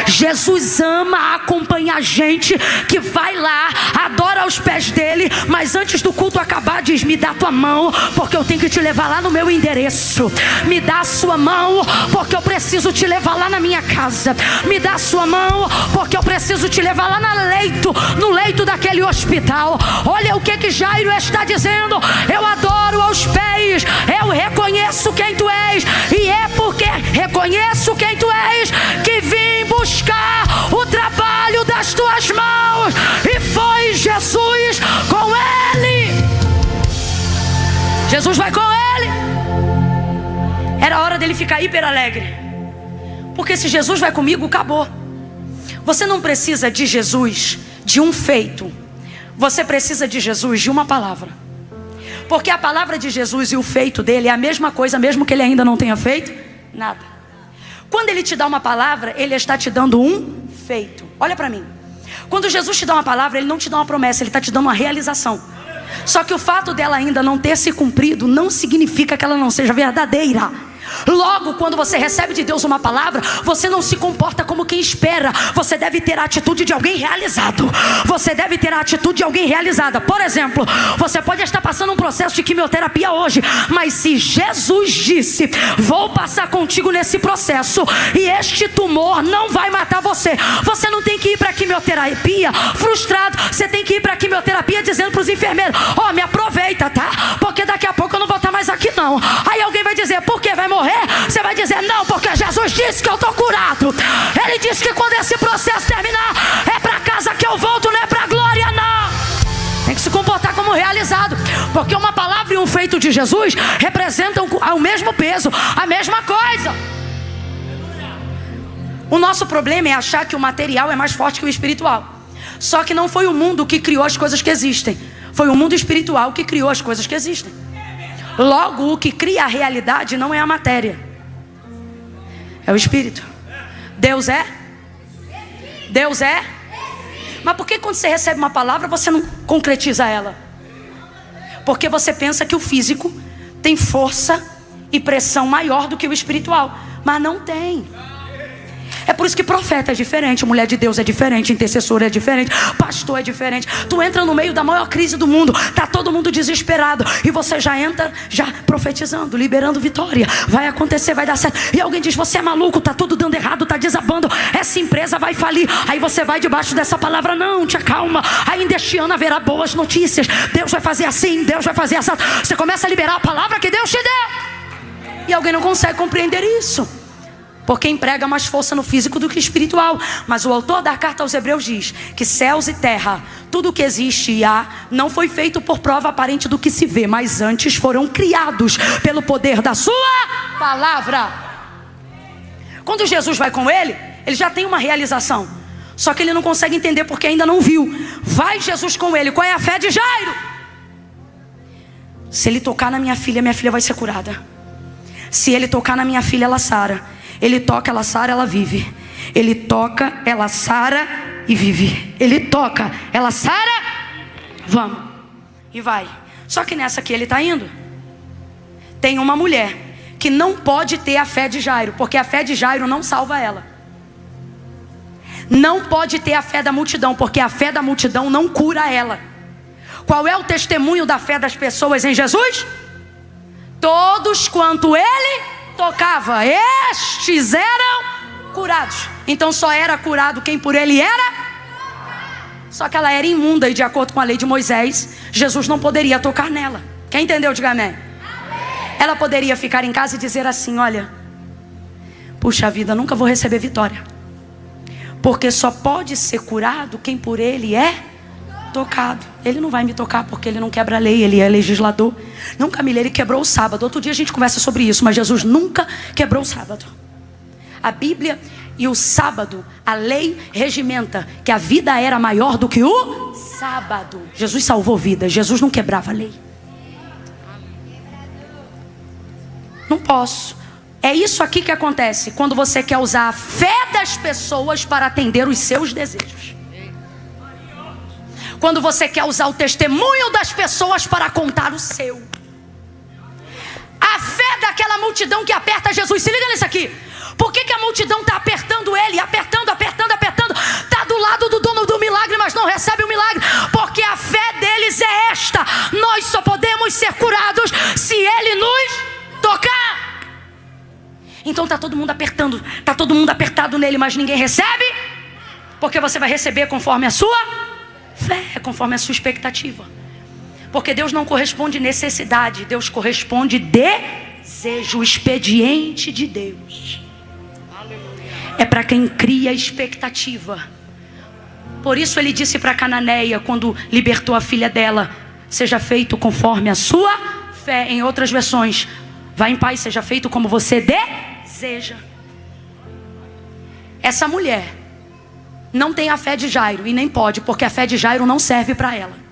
Jesus ama acompanhar gente que vai lá, adora aos pés dele, mas antes do culto acabar diz, me dá tua mão, porque eu tenho que te levar lá no meu endereço. Me dá a sua mão, porque eu preciso te levar lá na minha casa. Me dá a sua mão, porque eu preciso te levar lá no leito daquele hospital. Olha o que Jairo está dizendo. Eu adoro aos pés, eu reconheço quem tu és, e é porque reconheço quem tu és que vim buscar o trabalho das tuas mãos. E foi Jesus com ele. Jesus vai com ele. Era hora dele ficar hiper alegre, porque se Jesus vai comigo, acabou. Você não precisa de Jesus de um feito, você precisa de Jesus de uma palavra. Porque a palavra de Jesus e o feito dele é a mesma coisa, mesmo que ele ainda não tenha feito nada. Quando ele te dá uma palavra, ele está te dando um feito. Olha para mim. Quando Jesus te dá uma palavra, ele não te dá uma promessa, ele está te dando uma realização. Só que o fato dela ainda não ter se cumprido não significa que ela não seja verdadeira. Logo, quando você recebe de Deus uma palavra, você não se comporta como quem espera. Você deve ter a atitude de alguém realizado. Você deve ter a atitude de alguém realizada. Por exemplo, você pode estar passando um processo de quimioterapia hoje, mas se Jesus disse, vou passar contigo nesse processo, e este tumor não vai matar você, você não tem que ir para a quimioterapia frustrado. Você tem que ir para a quimioterapia dizendo para os enfermeiros, ó, me aproveita, tá? Porque daqui a pouco eu não vou estar mais aqui não. Aí alguém vai dizer, por que vai morrer? Você vai dizer, não, porque Jesus disse que eu estou curado. Ele disse que quando esse processo terminar, é para casa que eu volto, não é para a glória não. Tem que se comportar como realizado, porque uma palavra e um feito de Jesus representam o mesmo peso, a mesma coisa. O nosso problema é achar que o material é mais forte que o espiritual. Só que não foi o mundo que criou as coisas que existem, foi o mundo espiritual que criou as coisas que existem. Logo, o que cria a realidade não é a matéria, é o Espírito. Deus é? Deus é? Mas por que quando você recebe uma palavra você não concretiza ela? Porque você pensa que o físico tem força e pressão maior do que o espiritual. Mas não tem. É por isso que profeta é diferente, mulher de Deus é diferente, intercessor é diferente, pastor é diferente. Tu entra no meio da maior crise do mundo, tá todo mundo desesperado, e você já entra já profetizando, liberando vitória. Vai acontecer, vai dar certo. E alguém diz, você é maluco, tá tudo dando errado, tá desabando, essa empresa vai falir. Aí você vai debaixo dessa palavra, não, te acalma, ainda este ano haverá boas notícias, Deus vai fazer assim, Deus vai fazer assim. Você começa a liberar a palavra que Deus te deu, e alguém não consegue compreender isso, porque emprega mais força no físico do que espiritual. Mas o autor da carta aos Hebreus diz que céus e terra, tudo que existe e há, não foi feito por prova aparente do que se vê, mas antes foram criados pelo poder da sua palavra. Quando Jesus vai com ele, ele já tem uma realização, só que ele não consegue entender porque ainda não viu. Vai Jesus com ele, qual é a fé de Jairo? Se ele tocar na minha filha vai ser curada. Se ele tocar na minha filha, ela sara. Ele toca, ela sara, ela vive. Ele toca, ela sara e vive. Ele toca, ela sara, vamos, e vai. Só que nessa que ele está indo, tem uma mulher que não pode ter a fé de Jairo, porque a fé de Jairo não salva ela. Não pode ter a fé da multidão, porque a fé da multidão não cura ela. Qual é o testemunho da fé das pessoas em Jesus? Todos quanto ele tocava, estes eram curados. Então só era curado quem por ele era. Só que ela era imunda, e de acordo com a lei de Moisés, Jesus não poderia tocar nela. Quem entendeu, diga amém. Ela poderia ficar em casa e dizer assim, olha, puxa vida, nunca vou receber vitória, porque só pode ser curado quem por ele é tocado. Ele não vai me tocar porque ele não quebra a lei, ele é legislador. Nunca me lê, ele quebrou o sábado. Outro dia a gente conversa sobre isso, mas Jesus nunca quebrou o sábado. A Bíblia e o sábado, a lei regimenta que a vida era maior do que o sábado. Jesus salvou vidas, Jesus não quebrava a lei. Não posso. É isso aqui que acontece quando você quer usar a fé das pessoas para atender os seus desejos. quando você quer usar o testemunho das pessoas para contar o seu. A fé daquela multidão que aperta Jesus. Se liga nisso aqui. Por que a multidão está apertando ele? Apertando. Está do lado do dono do milagre, mas não recebe o milagre. Porque a fé deles é esta: nós só podemos ser curados se ele nos tocar. Então está todo mundo apertando. Está todo mundo apertado nele, mas ninguém recebe. Porque você vai receber conforme a sua fé, conforme a sua expectativa. Porque Deus não corresponde necessidade, Deus corresponde desejo. O expediente de Deus é para quem cria expectativa. Por isso ele disse para Cananeia, quando libertou a filha dela: seja feito conforme a sua fé. Em outras versões, vá em paz, seja feito como você deseja. Essa mulher não tem a fé de Jairo, e nem pode, porque a fé de Jairo não serve para ela.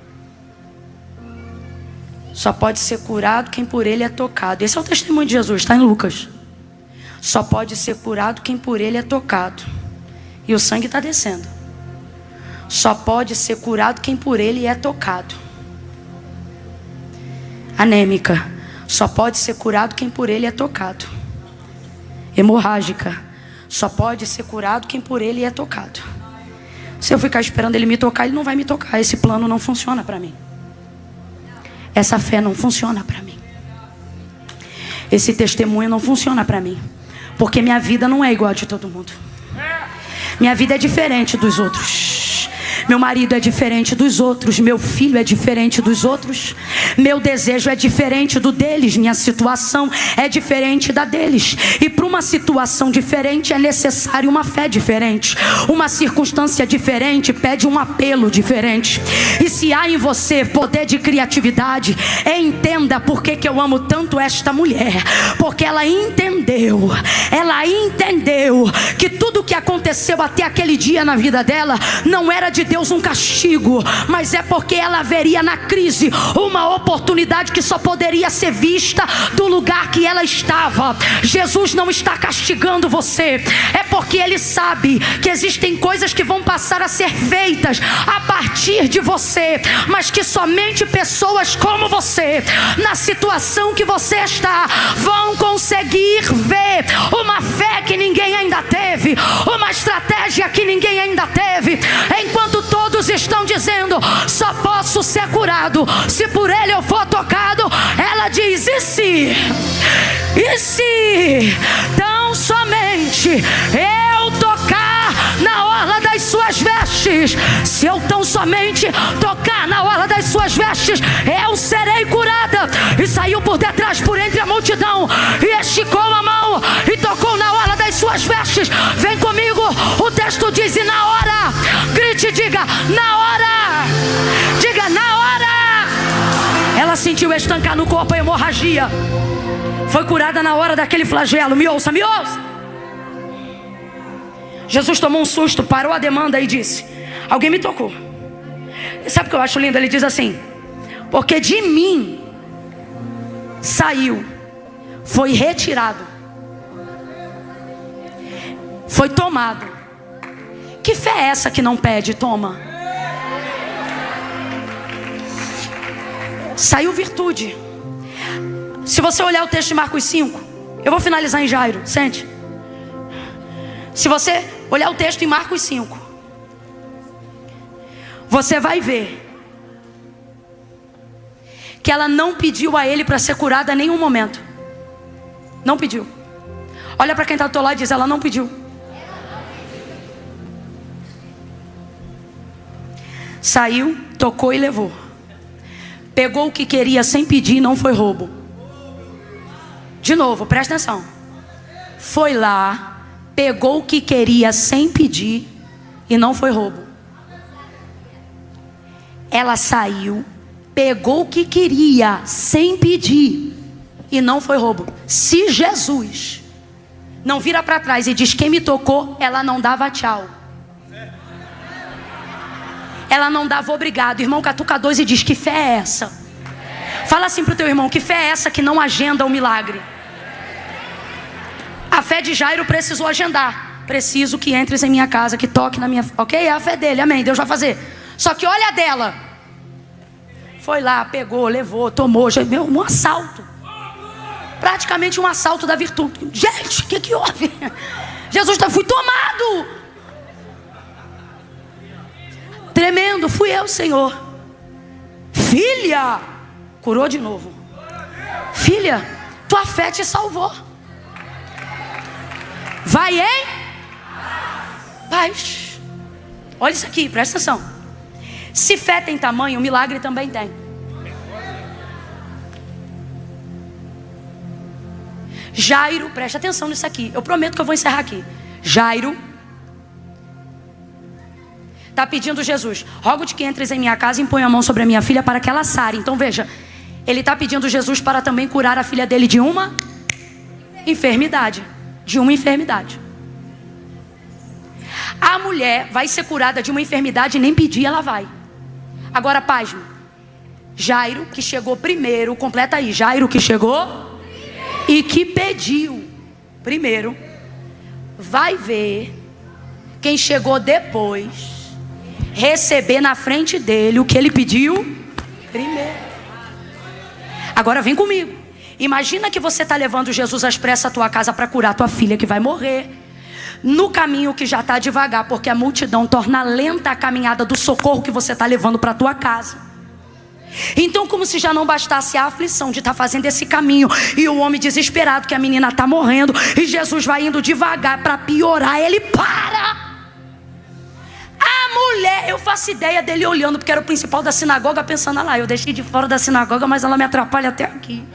Só pode ser curado quem por ele é tocado. Esse é o testemunho de Jesus, está em Lucas. Só pode ser curado quem por ele é tocado. E o sangue está descendo. Só pode ser curado quem por ele é tocado. Anêmica. Só pode ser curado quem por ele é tocado. Hemorrágica. Só pode ser curado quem por ele é tocado. Se eu ficar esperando ele me tocar, ele não vai me tocar. Esse plano não funciona para mim. Essa fé não funciona para mim. Esse testemunho não funciona para mim. Porque minha vida não é igual a de todo mundo. Minha vida é diferente dos outros. Meu marido é diferente dos outros. Meu filho é diferente dos outros. Meu desejo é diferente do deles. Minha situação é diferente da deles. E para uma situação diferente é necessário uma fé diferente. Uma circunstância diferente pede um apelo diferente. E se há em você poder de criatividade, entenda por que eu amo tanto esta mulher. Porque ela entendeu que tudo que aconteceu até aquele dia na vida dela não era de Deus um castigo, mas é porque ela veria na crise uma oportunidade que só poderia ser vista do lugar que ela estava. Jesus não está castigando você, é porque Ele sabe que existem coisas que vão passar a ser feitas a partir de você, mas que somente pessoas como você, na situação que você está, vão conseguir ver uma fé que ninguém ainda teve, uma estratégia que ninguém ainda teve. Enquanto todos estão dizendo: só posso ser curado se por ele eu for tocado, ela diz: e se? E se tão somente eu tocar na orla das suas vestes? Se eu tão somente tocar na orla das suas vestes, eu serei curada. E saiu por detrás, por entre a multidão, e esticou a mão e tocou na orla das suas vestes. Vem comigo, o texto diz: e na hora, grite, diga: na hora, diga: na hora. Ela sentiu estancar no corpo a hemorragia. Foi curada na hora daquele flagelo. Me ouça, me ouça. Jesus tomou um susto, parou a demanda e disse: alguém me tocou. Sabe o que eu acho lindo? Ele diz assim: porque de mim saiu, foi retirado, foi tomado. Que fé é essa que não pede, toma? Saiu virtude. Se você olhar o texto de Marcos 5, eu vou finalizar em Jairo, sente. Se você olhar o texto em Marcos 5, você vai ver que ela não pediu a ele para ser curada em nenhum momento. Não pediu. Olha para quem está do teu lado e diz: ela não pediu. Saiu, tocou e levou. Pegou o que queria sem pedir, não foi roubo. De novo, presta atenção. Foi lá, pegou o que queria sem pedir e não foi roubo. Ela saiu, pegou o que queria sem pedir e não foi roubo. Se Jesus não vira para trás e diz: quem me tocou, ela não dava tchau. Ela não dava obrigado. Irmão, catuca 2 e diz: que fé é essa? Fala assim pro teu irmão: que fé é essa que não agenda o milagre? A fé de Jairo precisou agendar. Preciso que entres em minha casa, que toque na minha... Ok? É a fé dele, amém, Deus vai fazer. Só que olha a dela. Foi lá, pegou, levou, tomou, um assalto. Praticamente um assalto da virtude. Gente, o que houve? Jesus fui tomado. Tremendo, fui eu, Senhor. Filha, curou de novo. Filha, tua fé te salvou. Vai em paz. Olha isso aqui, presta atenção. Se fé tem tamanho, o milagre também tem. Jairo, presta atenção nisso aqui. Eu prometo que eu vou encerrar aqui. Jairo está pedindo Jesus: rogo-te que entres em minha casa e impõe a mão sobre a minha filha para que ela sare. Então veja, ele está pedindo Jesus para também curar a filha dele de uma enfermidade. De uma enfermidade. A mulher vai ser curada de uma enfermidade e nem pedir, ela vai. Agora, pasme. Jairo, que chegou primeiro, completa aí. Jairo que chegou e que pediu primeiro, vai ver quem chegou depois receber na frente dele o que ele pediu primeiro. Agora vem comigo. Imagina que você está levando Jesus às pressas à tua casa para curar tua filha que vai morrer. No caminho que já está devagar, porque a multidão torna lenta a caminhada do socorro que você está levando para a tua casa. Então, como se já não bastasse a aflição de estar fazendo esse caminho, e o homem desesperado que a menina está morrendo, e Jesus vai indo devagar para piorar, ele para. A mulher, eu faço ideia dele olhando, porque era o principal da sinagoga, pensando: lá, eu deixei de fora da sinagoga, mas ela me atrapalha até aqui.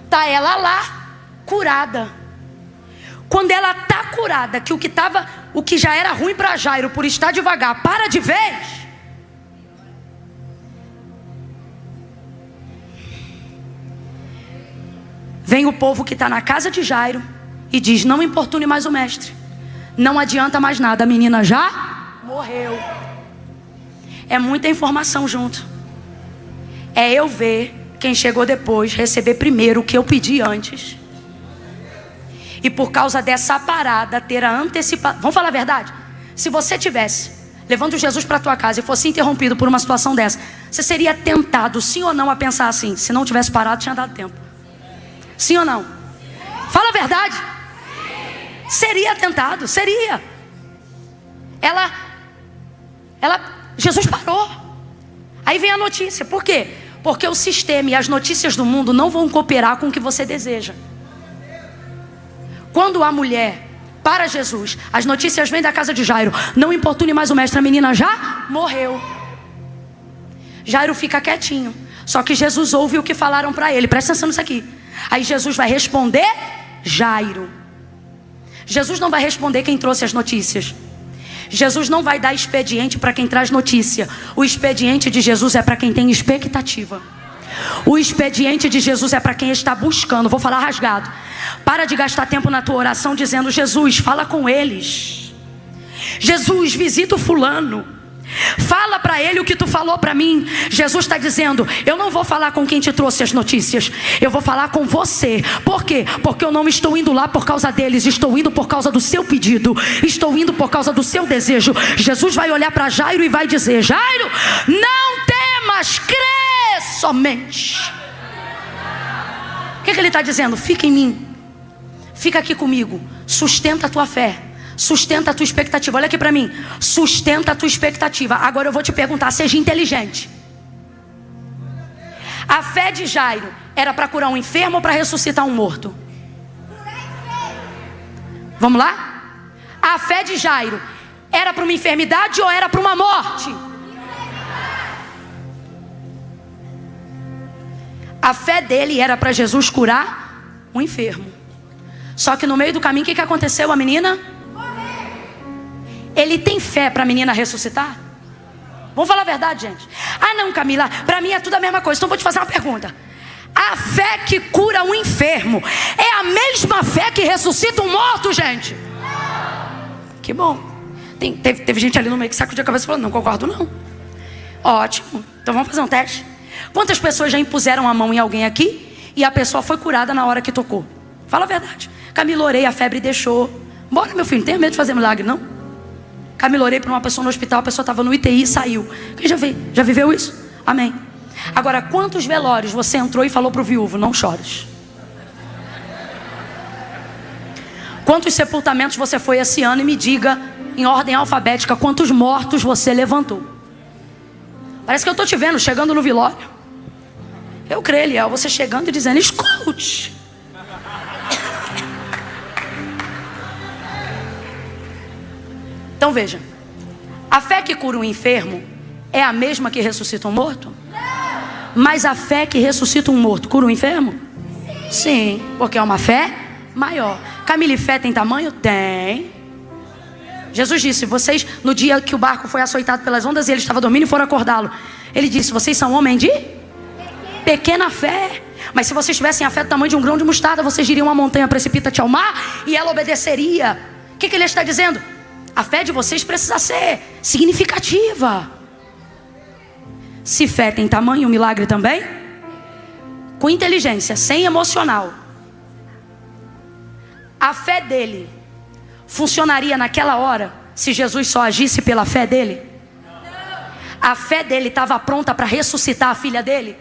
Tá ela lá, curada. Quando ela está curada, que o que já era ruim para Jairo por estar devagar, para de vez. Vem o povo que está na casa de Jairo e diz: não importune mais o mestre, não adianta mais nada, a menina já morreu. É muita informação junto. É eu ver quem chegou depois receber primeiro o que eu pedi antes. E por causa dessa parada ter a antecipação. Vamos falar a verdade? Se você tivesse levando Jesus para a tua casa e fosse interrompido por uma situação dessa, você seria tentado, sim ou não, a pensar assim: se não tivesse parado, tinha dado tempo. Sim ou não? Fala a verdade. Seria tentado, seria. Jesus parou. Aí vem a notícia. Por quê? Porque o sistema e as notícias do mundo não vão cooperar com o que você deseja. Quando a mulher para Jesus, as notícias vêm da casa de Jairo: não importune mais o mestre, a menina já morreu. Jairo fica quietinho. Só que Jesus ouve o que falaram para ele. Presta atenção nisso aqui. Aí Jesus vai responder Jairo. Jesus não vai responder quem trouxe as notícias. Jesus não vai dar expediente para quem traz notícia. O expediente de Jesus é para quem tem expectativa. O expediente de Jesus é para quem está buscando. Vou falar rasgado. Para de gastar tempo na tua oração dizendo: Jesus, fala com eles. Jesus, visita o fulano. Fala para ele o que tu falou para mim. Jesus está dizendo: eu não vou falar com quem te trouxe as notícias, eu vou falar com você. Por quê? Porque eu não estou indo lá por causa deles, estou indo por causa do seu pedido, estou indo por causa do seu desejo. Jesus vai olhar para Jairo e vai dizer: Jairo, não temas, crê somente. O que ele está dizendo? Fica em mim, fica aqui comigo, sustenta a tua fé, sustenta a tua expectativa. Olha aqui para mim. Sustenta a tua expectativa. Agora eu vou te perguntar, seja inteligente. A fé de Jairo era para curar um enfermo ou para ressuscitar um morto? Vamos lá? A fé de Jairo era para uma enfermidade ou era para uma morte? A fé dele era para Jesus curar um enfermo. Só que no meio do caminho, o que aconteceu? A menina... Ele tem fé para a menina ressuscitar? Vamos falar a verdade, gente. Ah não, Camila, para mim é tudo a mesma coisa. Então vou te fazer uma pergunta. A fé que cura um enfermo é a mesma fé que ressuscita um morto, gente? Que bom. Teve gente ali no meio que sacudiu a cabeça e falou: não concordo não. Ótimo, então vamos fazer um teste. Quantas pessoas já impuseram a mão em alguém aqui e a pessoa foi curada na hora que tocou? Fala a verdade. Camila, orei, a febre deixou. Bora, meu filho, não tenha medo de fazer milagre não. Camila, orei para uma pessoa no hospital, a pessoa estava no UTI e saiu. Quem já viveu isso? Amém. Agora, quantos velórios você entrou e falou para o viúvo, não chores? Quantos sepultamentos você foi esse ano e me diga, em ordem alfabética, quantos mortos você levantou? Parece que eu estou te vendo chegando no velório. Eu creio, Eliel, você chegando e dizendo, escute. Então veja, a fé que cura um enfermo é a mesma que ressuscita um morto? Mas a fé que ressuscita um morto cura um enfermo? Sim, porque é uma fé maior. Camila, fé tem tamanho? Tem. Jesus disse, vocês, no dia que o barco foi açoitado pelas ondas e ele estava dormindo e foram acordá-lo, ele disse, vocês são homens de pequena fé. Mas se vocês tivessem a fé do tamanho de um grão de mostarda, vocês diriam uma montanha, precipita-te ao mar, e ela obedeceria. O que ele está dizendo? A fé de vocês precisa ser significativa. Se fé tem tamanho, o milagre também? Com inteligência, sem emocional. A fé dele funcionaria naquela hora se Jesus só agisse pela fé dele? A fé dele estava pronta para ressuscitar a filha dele?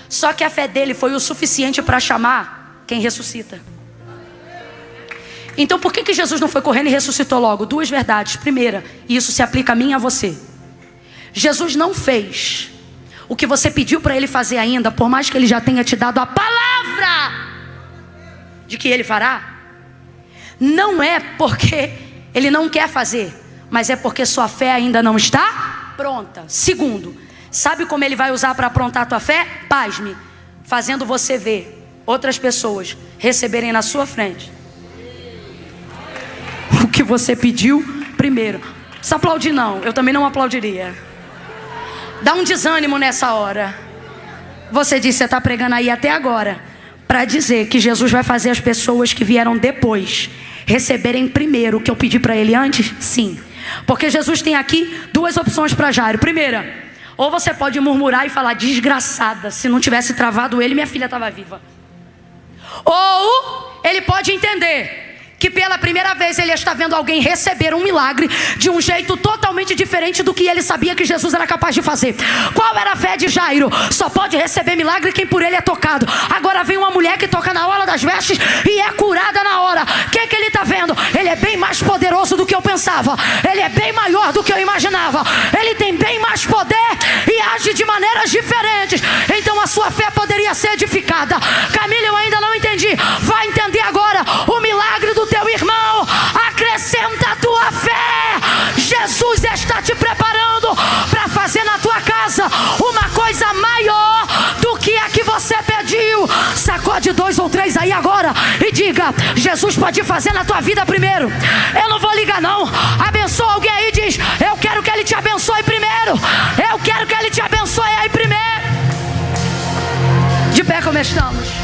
Só que a fé dele foi o suficiente para chamar quem ressuscita. Então por que Jesus não foi correndo e ressuscitou logo? Duas verdades. Primeira, e isso se aplica a mim e a você. Jesus não fez o que você pediu para ele fazer ainda, por mais que ele já tenha te dado a palavra de que ele fará. Não é porque ele não quer fazer, mas é porque sua fé ainda não está pronta. Segundo, sabe como ele vai usar para aprontar a tua fé? Pasme, fazendo você ver outras pessoas receberem na sua frente o que você pediu primeiro. Não precisa aplaudir não, eu também não aplaudiria. Dá um desânimo nessa hora. Você disse, você está pregando aí até agora para dizer que Jesus vai fazer as pessoas que vieram depois receberem primeiro o que eu pedi para ele antes? Sim. Porque Jesus tem aqui duas opções para Jairo. Primeira, ou você pode murmurar e falar, desgraçada, se não tivesse travado ele, minha filha estava viva. Ou ele pode entender que pela primeira vez ele está vendo alguém receber um milagre de um jeito totalmente diferente do que ele sabia que Jesus era capaz de fazer. Qual era a fé de Jairo? Só pode receber milagre quem por ele é tocado. Agora vem uma mulher que toca na orla das vestes e é curada na hora. O que ele está vendo? Ele é bem mais poderoso do que eu pensava. Ele é bem maior do que eu imaginava. Ele tem bem mais poder e age de maneiras diferentes. Então a sua fé poderia ser edificada. Camila, eu ainda não entendi. Vai entender agora. O milagre do teu irmão acrescenta a tua fé. Jesus está te preparando para fazer na tua casa uma coisa maior do que a que você pediu. Sacode 2 ou 3 aí agora e diga, Jesus pode fazer na tua vida primeiro. Eu não vou ligar não. Abençoa alguém aí e diz, eu quero que ele te abençoe primeiro. Eu quero que ele te abençoe aí primeiro. De pé como estamos.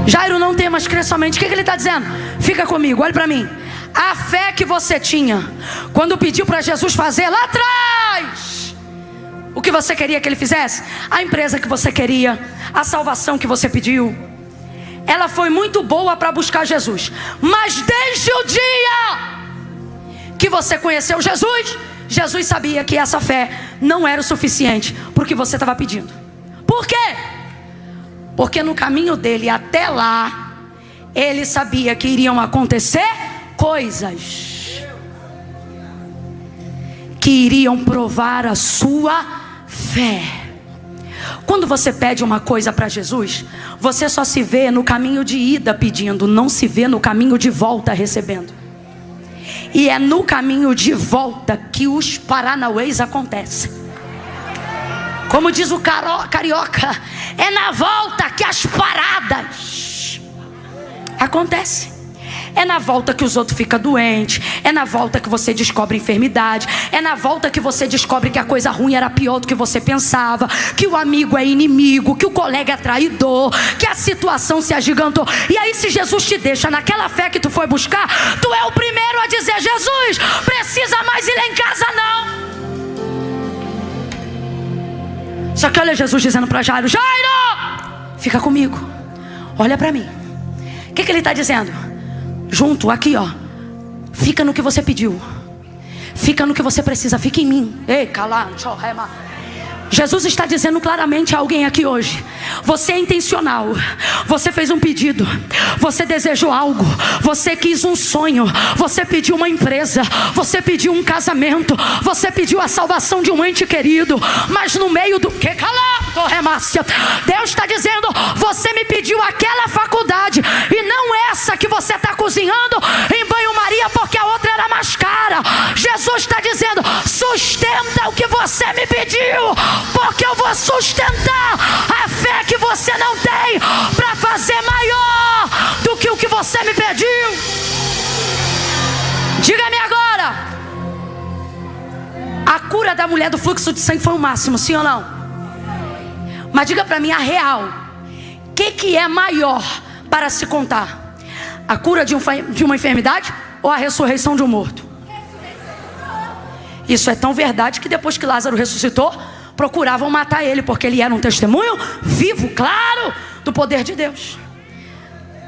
Jairo, não temas, crê somente. O que ele está dizendo? Fica comigo, olha para mim. A fé que você tinha quando pediu para Jesus fazer lá atrás o que você queria que ele fizesse, a empresa que você queria, a salvação que você pediu, ela foi muito boa para buscar Jesus. Mas desde o dia que você conheceu Jesus, Jesus sabia que essa fé não era o suficiente para o que você estava pedindo. Por quê? Porque no caminho dele até lá, ele sabia que iriam acontecer coisas que iriam provar a sua fé. Quando você pede uma coisa para Jesus, você só se vê no caminho de ida pedindo, não se vê no caminho de volta recebendo. E é no caminho de volta que os paranauês acontecem. Como diz o carioca, é na volta que as paradas acontecem. É na volta que os outros ficam doentes. É na volta que você descobre enfermidade. É na volta que você descobre que a coisa ruim era pior do que você pensava. Que o amigo é inimigo. Que o colega é traidor. Que a situação se agigantou. E aí se Jesus te deixa naquela fé que tu foi buscar, tu é o primeiro a dizer, Jesus, precisa mais ir lá em casa não. Só que olha Jesus dizendo para Jairo, Jairo, fica comigo, olha para mim. que ele está dizendo? Junto, aqui ó, fica no que você pediu, fica no que você precisa, fica em mim. Ei, cala, Jesus está dizendo claramente a alguém aqui hoje: você é intencional, você fez um pedido, você desejou algo, você quis um sonho, você pediu uma empresa, você pediu um casamento, você pediu a salvação de um ente querido, mas no meio do que Deus está dizendo: você me pediu aquela faculdade e não essa que você está cozinhando em banho-maria porque a outra era mais cara. Jesus está dizendo: sustenta o que você me pediu, porque eu vou sustentar a fé que você não tem para fazer maior do que o que você me pediu. Diga-me agora, a cura da mulher do fluxo de sangue foi o máximo, sim ou não? Mas diga para mim a real, o que é maior para se contar? A cura de uma enfermidade ou a ressurreição de um morto? Isso é tão verdade que depois que Lázaro ressuscitou, procuravam matar ele, porque ele era um testemunho vivo, claro, do poder de Deus.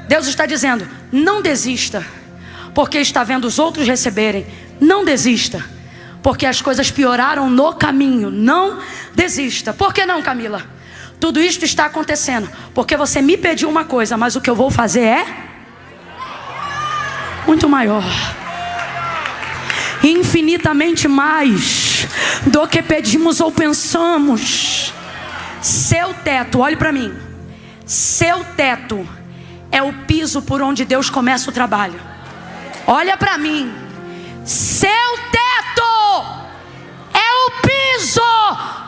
Deus está dizendo: não desista, porque está vendo os outros receberem. Não desista, porque as coisas pioraram no caminho. Não desista. Por que não, Camila? Tudo isto está acontecendo porque você me pediu uma coisa, mas o que eu vou fazer é muito maior, infinitamente mais do que pedimos ou pensamos. Seu teto, olhe para mim, seu teto é o piso por onde Deus começa o trabalho. Olha para mim, seu teto é o piso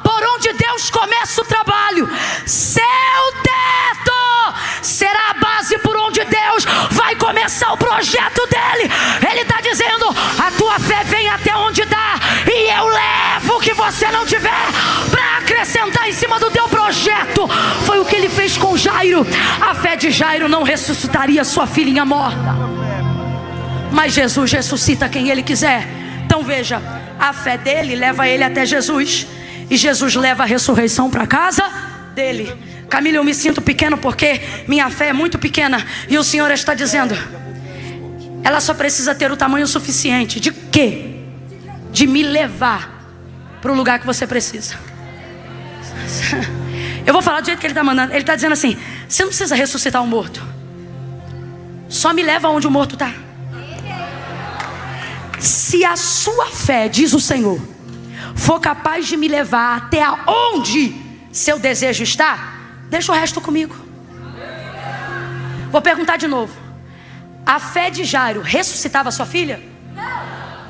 por onde Deus começa o trabalho. Seu teto será a base por onde Deus vai começar o projeto dele. Ele está dizendo: a tua fé vem até onde dá, e eu levo o que você não tiver para acrescentar em cima do teu projeto. Foi o que ele fez com Jairo. A fé de Jairo não ressuscitaria sua filhinha morta, mas Jesus ressuscita quem ele quiser. Então veja, a fé dele leva ele até Jesus, e Jesus leva a ressurreição para casa dele. Camila, eu me sinto pequeno porque minha fé é muito pequena, e o Senhor está dizendo: ela só precisa ter o tamanho suficiente de quê? De me levar para o lugar que você precisa. Eu vou falar do jeito que ele está mandando. Ele está dizendo assim: você não precisa ressuscitar um morto, só me leva onde o morto está. Se a sua fé, diz o Senhor, for capaz de me levar até onde seu desejo está, deixa o resto comigo. Vou perguntar de novo: a fé de Jairo ressuscitava sua filha?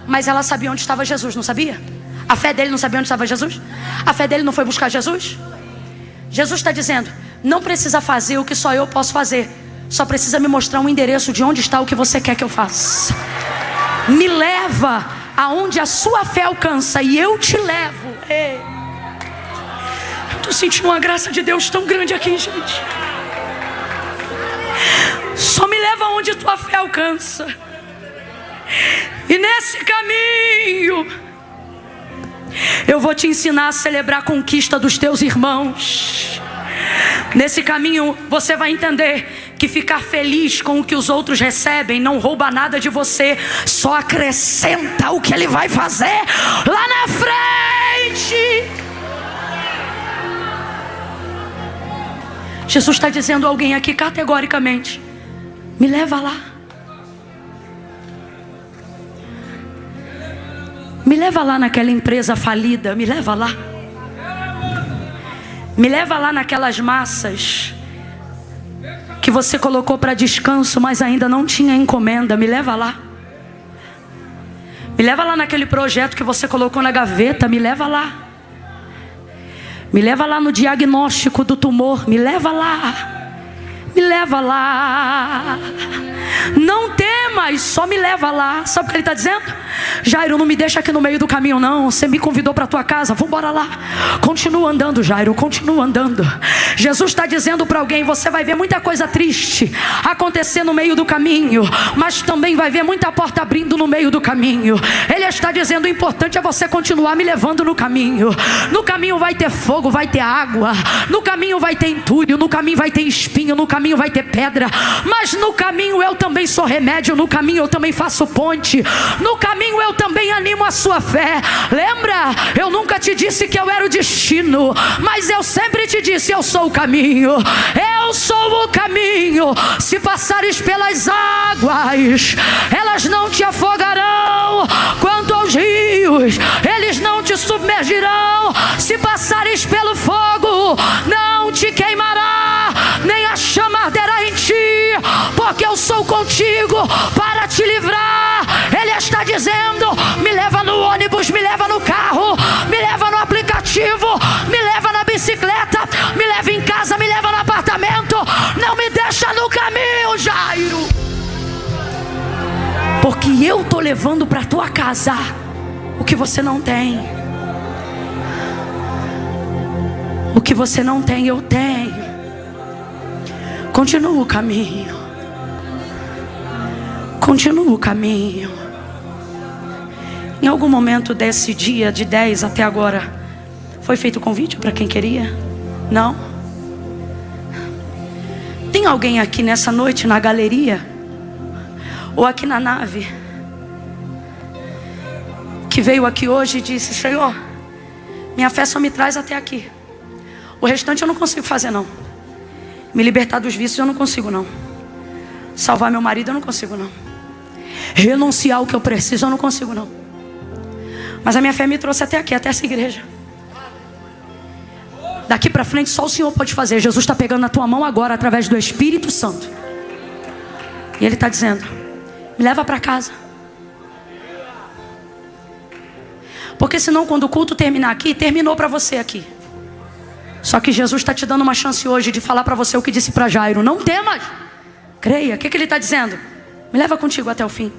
Mas ela sabia onde estava Jesus, não sabia? A fé dele não sabia onde estava Jesus? A fé dele não foi buscar Jesus? Jesus está dizendo: não precisa fazer o que só eu posso fazer, só precisa me mostrar um endereço de onde está o que você quer que eu faça. Me leva aonde a sua fé alcança, e eu te levo. Ei, eu estou sentindo uma graça de Deus tão grande aqui, gente. Só me leva aonde tua fé alcança, e nesse caminho eu vou te ensinar a celebrar a conquista dos teus irmãos. Nesse caminho você vai entender que ficar feliz com o que os outros recebem não rouba nada de você, só acrescenta o que ele vai fazer lá na frente. Jesus está dizendo a alguém aqui categoricamente: me leva lá. Me leva lá naquela empresa falida, me leva lá. Me leva lá naquelas massas que você colocou para descanso, mas ainda não tinha encomenda. Me leva lá. Me leva lá naquele projeto que você colocou na gaveta. Me leva lá. Me leva lá no diagnóstico do tumor. Me leva lá. Me leva lá. Não temas, só me leva lá. Sabe o que ele está dizendo? Jairo, não me deixa aqui no meio do caminho não. Você me convidou para a tua casa, vamos embora lá. Continua andando, Jairo, continua andando. Jesus está dizendo para alguém: você vai ver muita coisa triste acontecer no meio do caminho, mas também vai ver muita porta abrindo no meio do caminho. Ele está dizendo: o importante é você continuar me levando no caminho. No caminho vai ter fogo, vai ter água, no caminho vai ter entulho, no caminho vai ter espinho, no caminho vai ter pedra, mas no caminho eu também sou remédio, no caminho eu também faço ponte, no caminho eu também animo a sua fé. Lembra? Eu nunca te disse que eu era o destino, mas eu sempre te disse: eu sou o caminho, eu sou o caminho. Se passares pelas águas, elas não te afogarão. Quanto aos rios, eles não te submergirão. Se passares pelo fogo, não te queimará, nem a chama arderá em ti, porque eu sou contigo para te livrar. Ele está dizendo: me leva no ônibus, me leva no carro, me leva no aplicativo, me leva na bicicleta, me leva em casa, me leva no apartamento. Não me deixa no caminho, Jairo, porque eu estou levando para a tua casa o que você não tem. O que você não tem, eu tenho. Continua o caminho. Continua o caminho. Em algum momento desse dia de 10 até agora, foi feito convite para quem queria? Não? Tem alguém aqui nessa noite na galeria, ou aqui na nave, que veio aqui hoje e disse: Senhor, minha fé só me traz até aqui. O restante eu não consigo fazer não. Me libertar dos vícios eu não consigo não. Salvar meu marido eu não consigo não. Renunciar ao que eu preciso eu não consigo não. Mas a minha fé me trouxe até aqui, até essa igreja. Daqui para frente só o Senhor pode fazer. Jesus está pegando na tua mão agora através do Espírito Santo. E Ele está dizendo: me leva para casa. Porque senão quando o culto terminar aqui, terminou para você aqui. Só que Jesus está te dando uma chance hoje de falar para você o que disse para Jairo: não temas, creia. O que Ele está dizendo? Me leva contigo até o fim.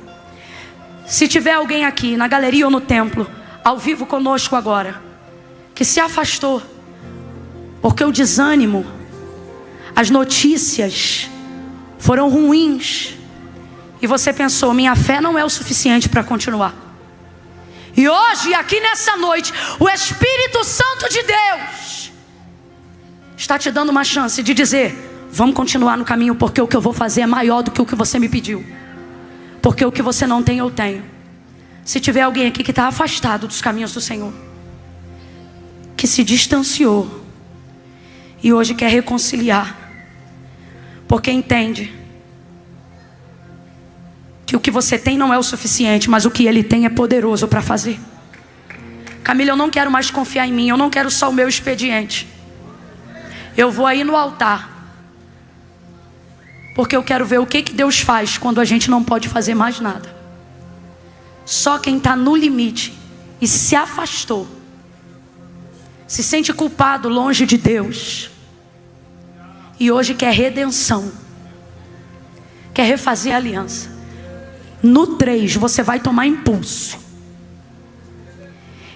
Se tiver alguém aqui na galeria ou no templo, ao vivo conosco agora, que se afastou porque o desânimo, as notícias foram ruins, e você pensou: minha fé não é o suficiente para continuar. E hoje, aqui nessa noite, o Espírito Santo de Deus está te dando uma chance de dizer: vamos continuar no caminho, porque o que eu vou fazer é maior do que o que você me pediu. Porque o que você não tem, eu tenho. Se tiver alguém aqui que está afastado dos caminhos do Senhor, que se distanciou e hoje quer reconciliar, porque entende que o que você tem não é o suficiente, mas o que Ele tem é poderoso para fazer. Camila, eu não quero mais confiar em mim, eu não quero só o meu expediente. Eu vou aí no altar, porque eu quero ver o que Deus faz quando a gente não pode fazer mais nada. Só quem está no limite e se afastou, se sente culpado longe de Deus, e hoje quer redenção, quer refazer a aliança. No 3 você vai tomar impulso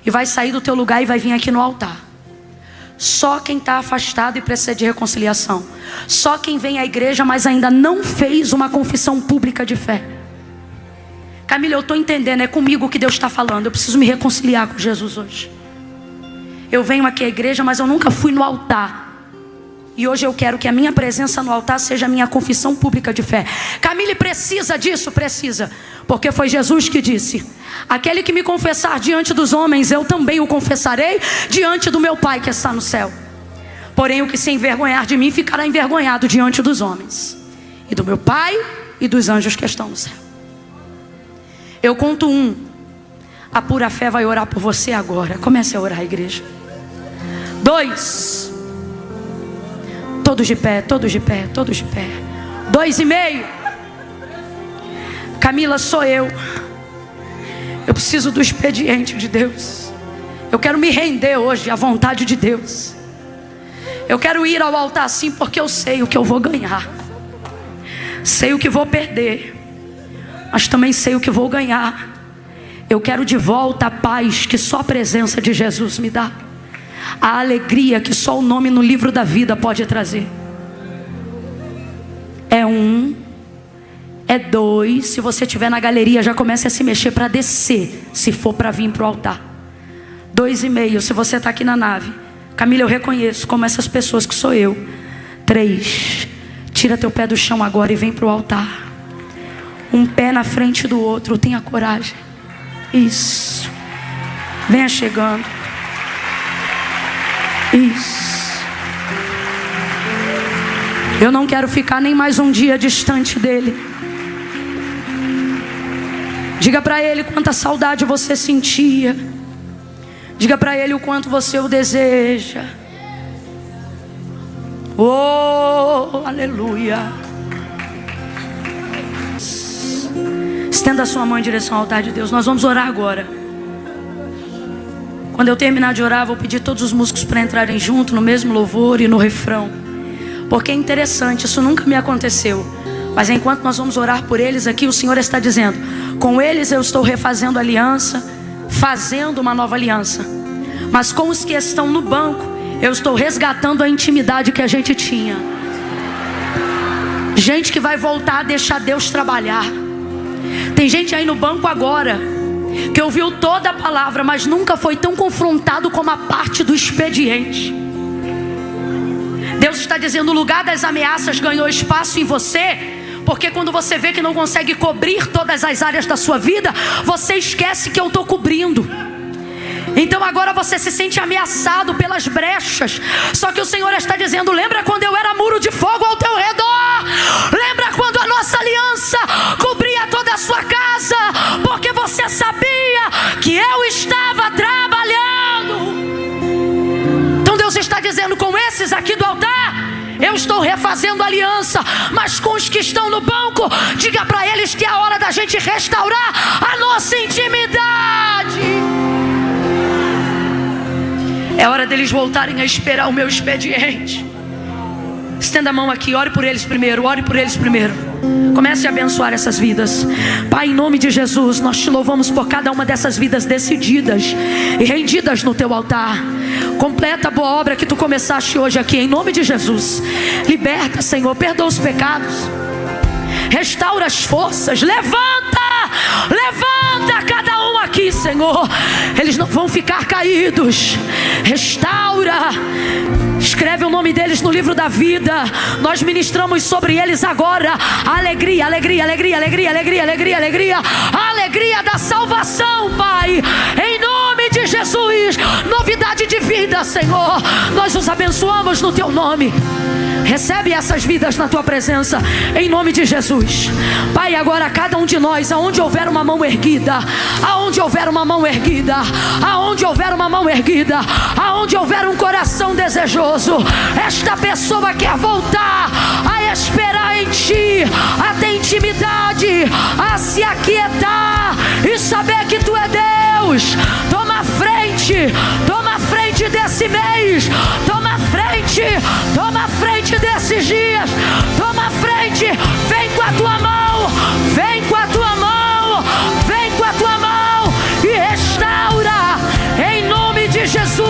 e vai sair do teu lugar e vai vir aqui no altar. Só quem está afastado e precisa de reconciliação. Só quem vem à igreja, mas ainda não fez uma confissão pública de fé. Camila, eu estou entendendo, é comigo que Deus está falando. Eu preciso me reconciliar com Jesus hoje. Eu venho aqui à igreja, mas eu nunca fui no altar. E hoje eu quero que a minha presença no altar seja a minha confissão pública de fé. Camila, precisa disso? Precisa. Porque foi Jesus que disse: aquele que me confessar diante dos homens, eu também o confessarei diante do meu Pai que está no céu. Porém o que se envergonhar de mim ficará envergonhado diante dos homens, e do meu Pai e dos anjos que estão no céu. Eu conto 1. A pura fé vai orar por você agora. Comece a orar, igreja. 2. Todos de pé, todos de pé, todos de pé. 2,5. Camila, sou eu. Eu preciso do expediente de Deus. Eu quero me render hoje à vontade de Deus. Eu quero ir ao altar assim, porque eu sei o que eu vou ganhar. Sei o que vou perder, mas também sei o que vou ganhar. Eu quero de volta a paz que só a presença de Jesus me dá, a alegria que só o nome no livro da vida pode trazer. É 1, é 2. Se você estiver na galeria, já comece a se mexer para descer, se for para vir para o altar. 2,5. Se você está aqui na nave, Camila, eu reconheço como essas pessoas que sou eu. 3. Tira teu pé do chão agora e vem para o altar. Um pé na frente do outro. Tenha coragem. Isso. Venha chegando. Isso. Eu não quero ficar nem mais um dia distante dele. Diga para ele quanta saudade você sentia. Diga para ele o quanto você o deseja. Oh, aleluia. Estenda a sua mão em direção ao altar de Deus. Nós vamos orar agora. Quando eu terminar de orar, vou pedir todos os músicos para entrarem junto no mesmo louvor e no refrão. Porque é interessante, isso nunca me aconteceu. Mas enquanto nós vamos orar por eles aqui, o Senhor está dizendo: com eles eu estou refazendo aliança, fazendo uma nova aliança. Mas com os que estão no banco, eu estou resgatando a intimidade que a gente tinha. Gente que vai voltar a deixar Deus trabalhar. Tem gente aí no banco agora que ouviu toda a palavra, mas nunca foi tão confrontado como a parte do expediente. Deus está dizendo: o lugar das ameaças ganhou espaço em você, porque quando você vê que não consegue cobrir todas as áreas da sua vida, você esquece que eu estou cobrindo. Então agora você se sente ameaçado pelas brechas. Só que o Senhor está dizendo: lembra quando eu era muro de fogo ao teu redor? Lembra quando a nossa aliança cobria toda a sua casa? Porque você sabia que eu estava trabalhando. Então Deus está dizendo: com esses aqui do altar, eu estou refazendo aliança. Mas com os que estão no banco, diga para eles que é a hora da gente restaurar a nossa intimidade. É hora deles voltarem a esperar o meu expediente. Estenda a mão aqui, ore por eles primeiro, ore por eles primeiro. Comece a abençoar essas vidas. Pai, em nome de Jesus, nós te louvamos por cada uma dessas vidas decididas e rendidas no teu altar. Completa a boa obra que tu começaste hoje aqui, em nome de Jesus. Liberta, Senhor, perdoa os pecados, restaura as forças, levanta cada um aqui, Senhor. Eles não vão ficar caídos. Restaura, escreve o nome deles no livro da vida. Nós ministramos sobre eles agora alegria, alegria, alegria, alegria, alegria, alegria, alegria, alegria da salvação, Pai, em nome de Jesus. Novidade de vida, Senhor. Nós os abençoamos no teu nome. Recebe essas vidas na tua presença, em nome de Jesus. Pai, agora cada um de nós, aonde houver uma mão erguida, aonde houver uma mão erguida, aonde houver uma mão erguida, aonde houver um coração desejoso, esta pessoa quer voltar a esperar em ti, a ter intimidade, a se aquietar e saber que tu é Deus. Toma frente desse mês, toma frente desses dias, toma frente, vem com a tua mão, vem com a tua mão, vem com a tua mão e restaura, em nome de Jesus.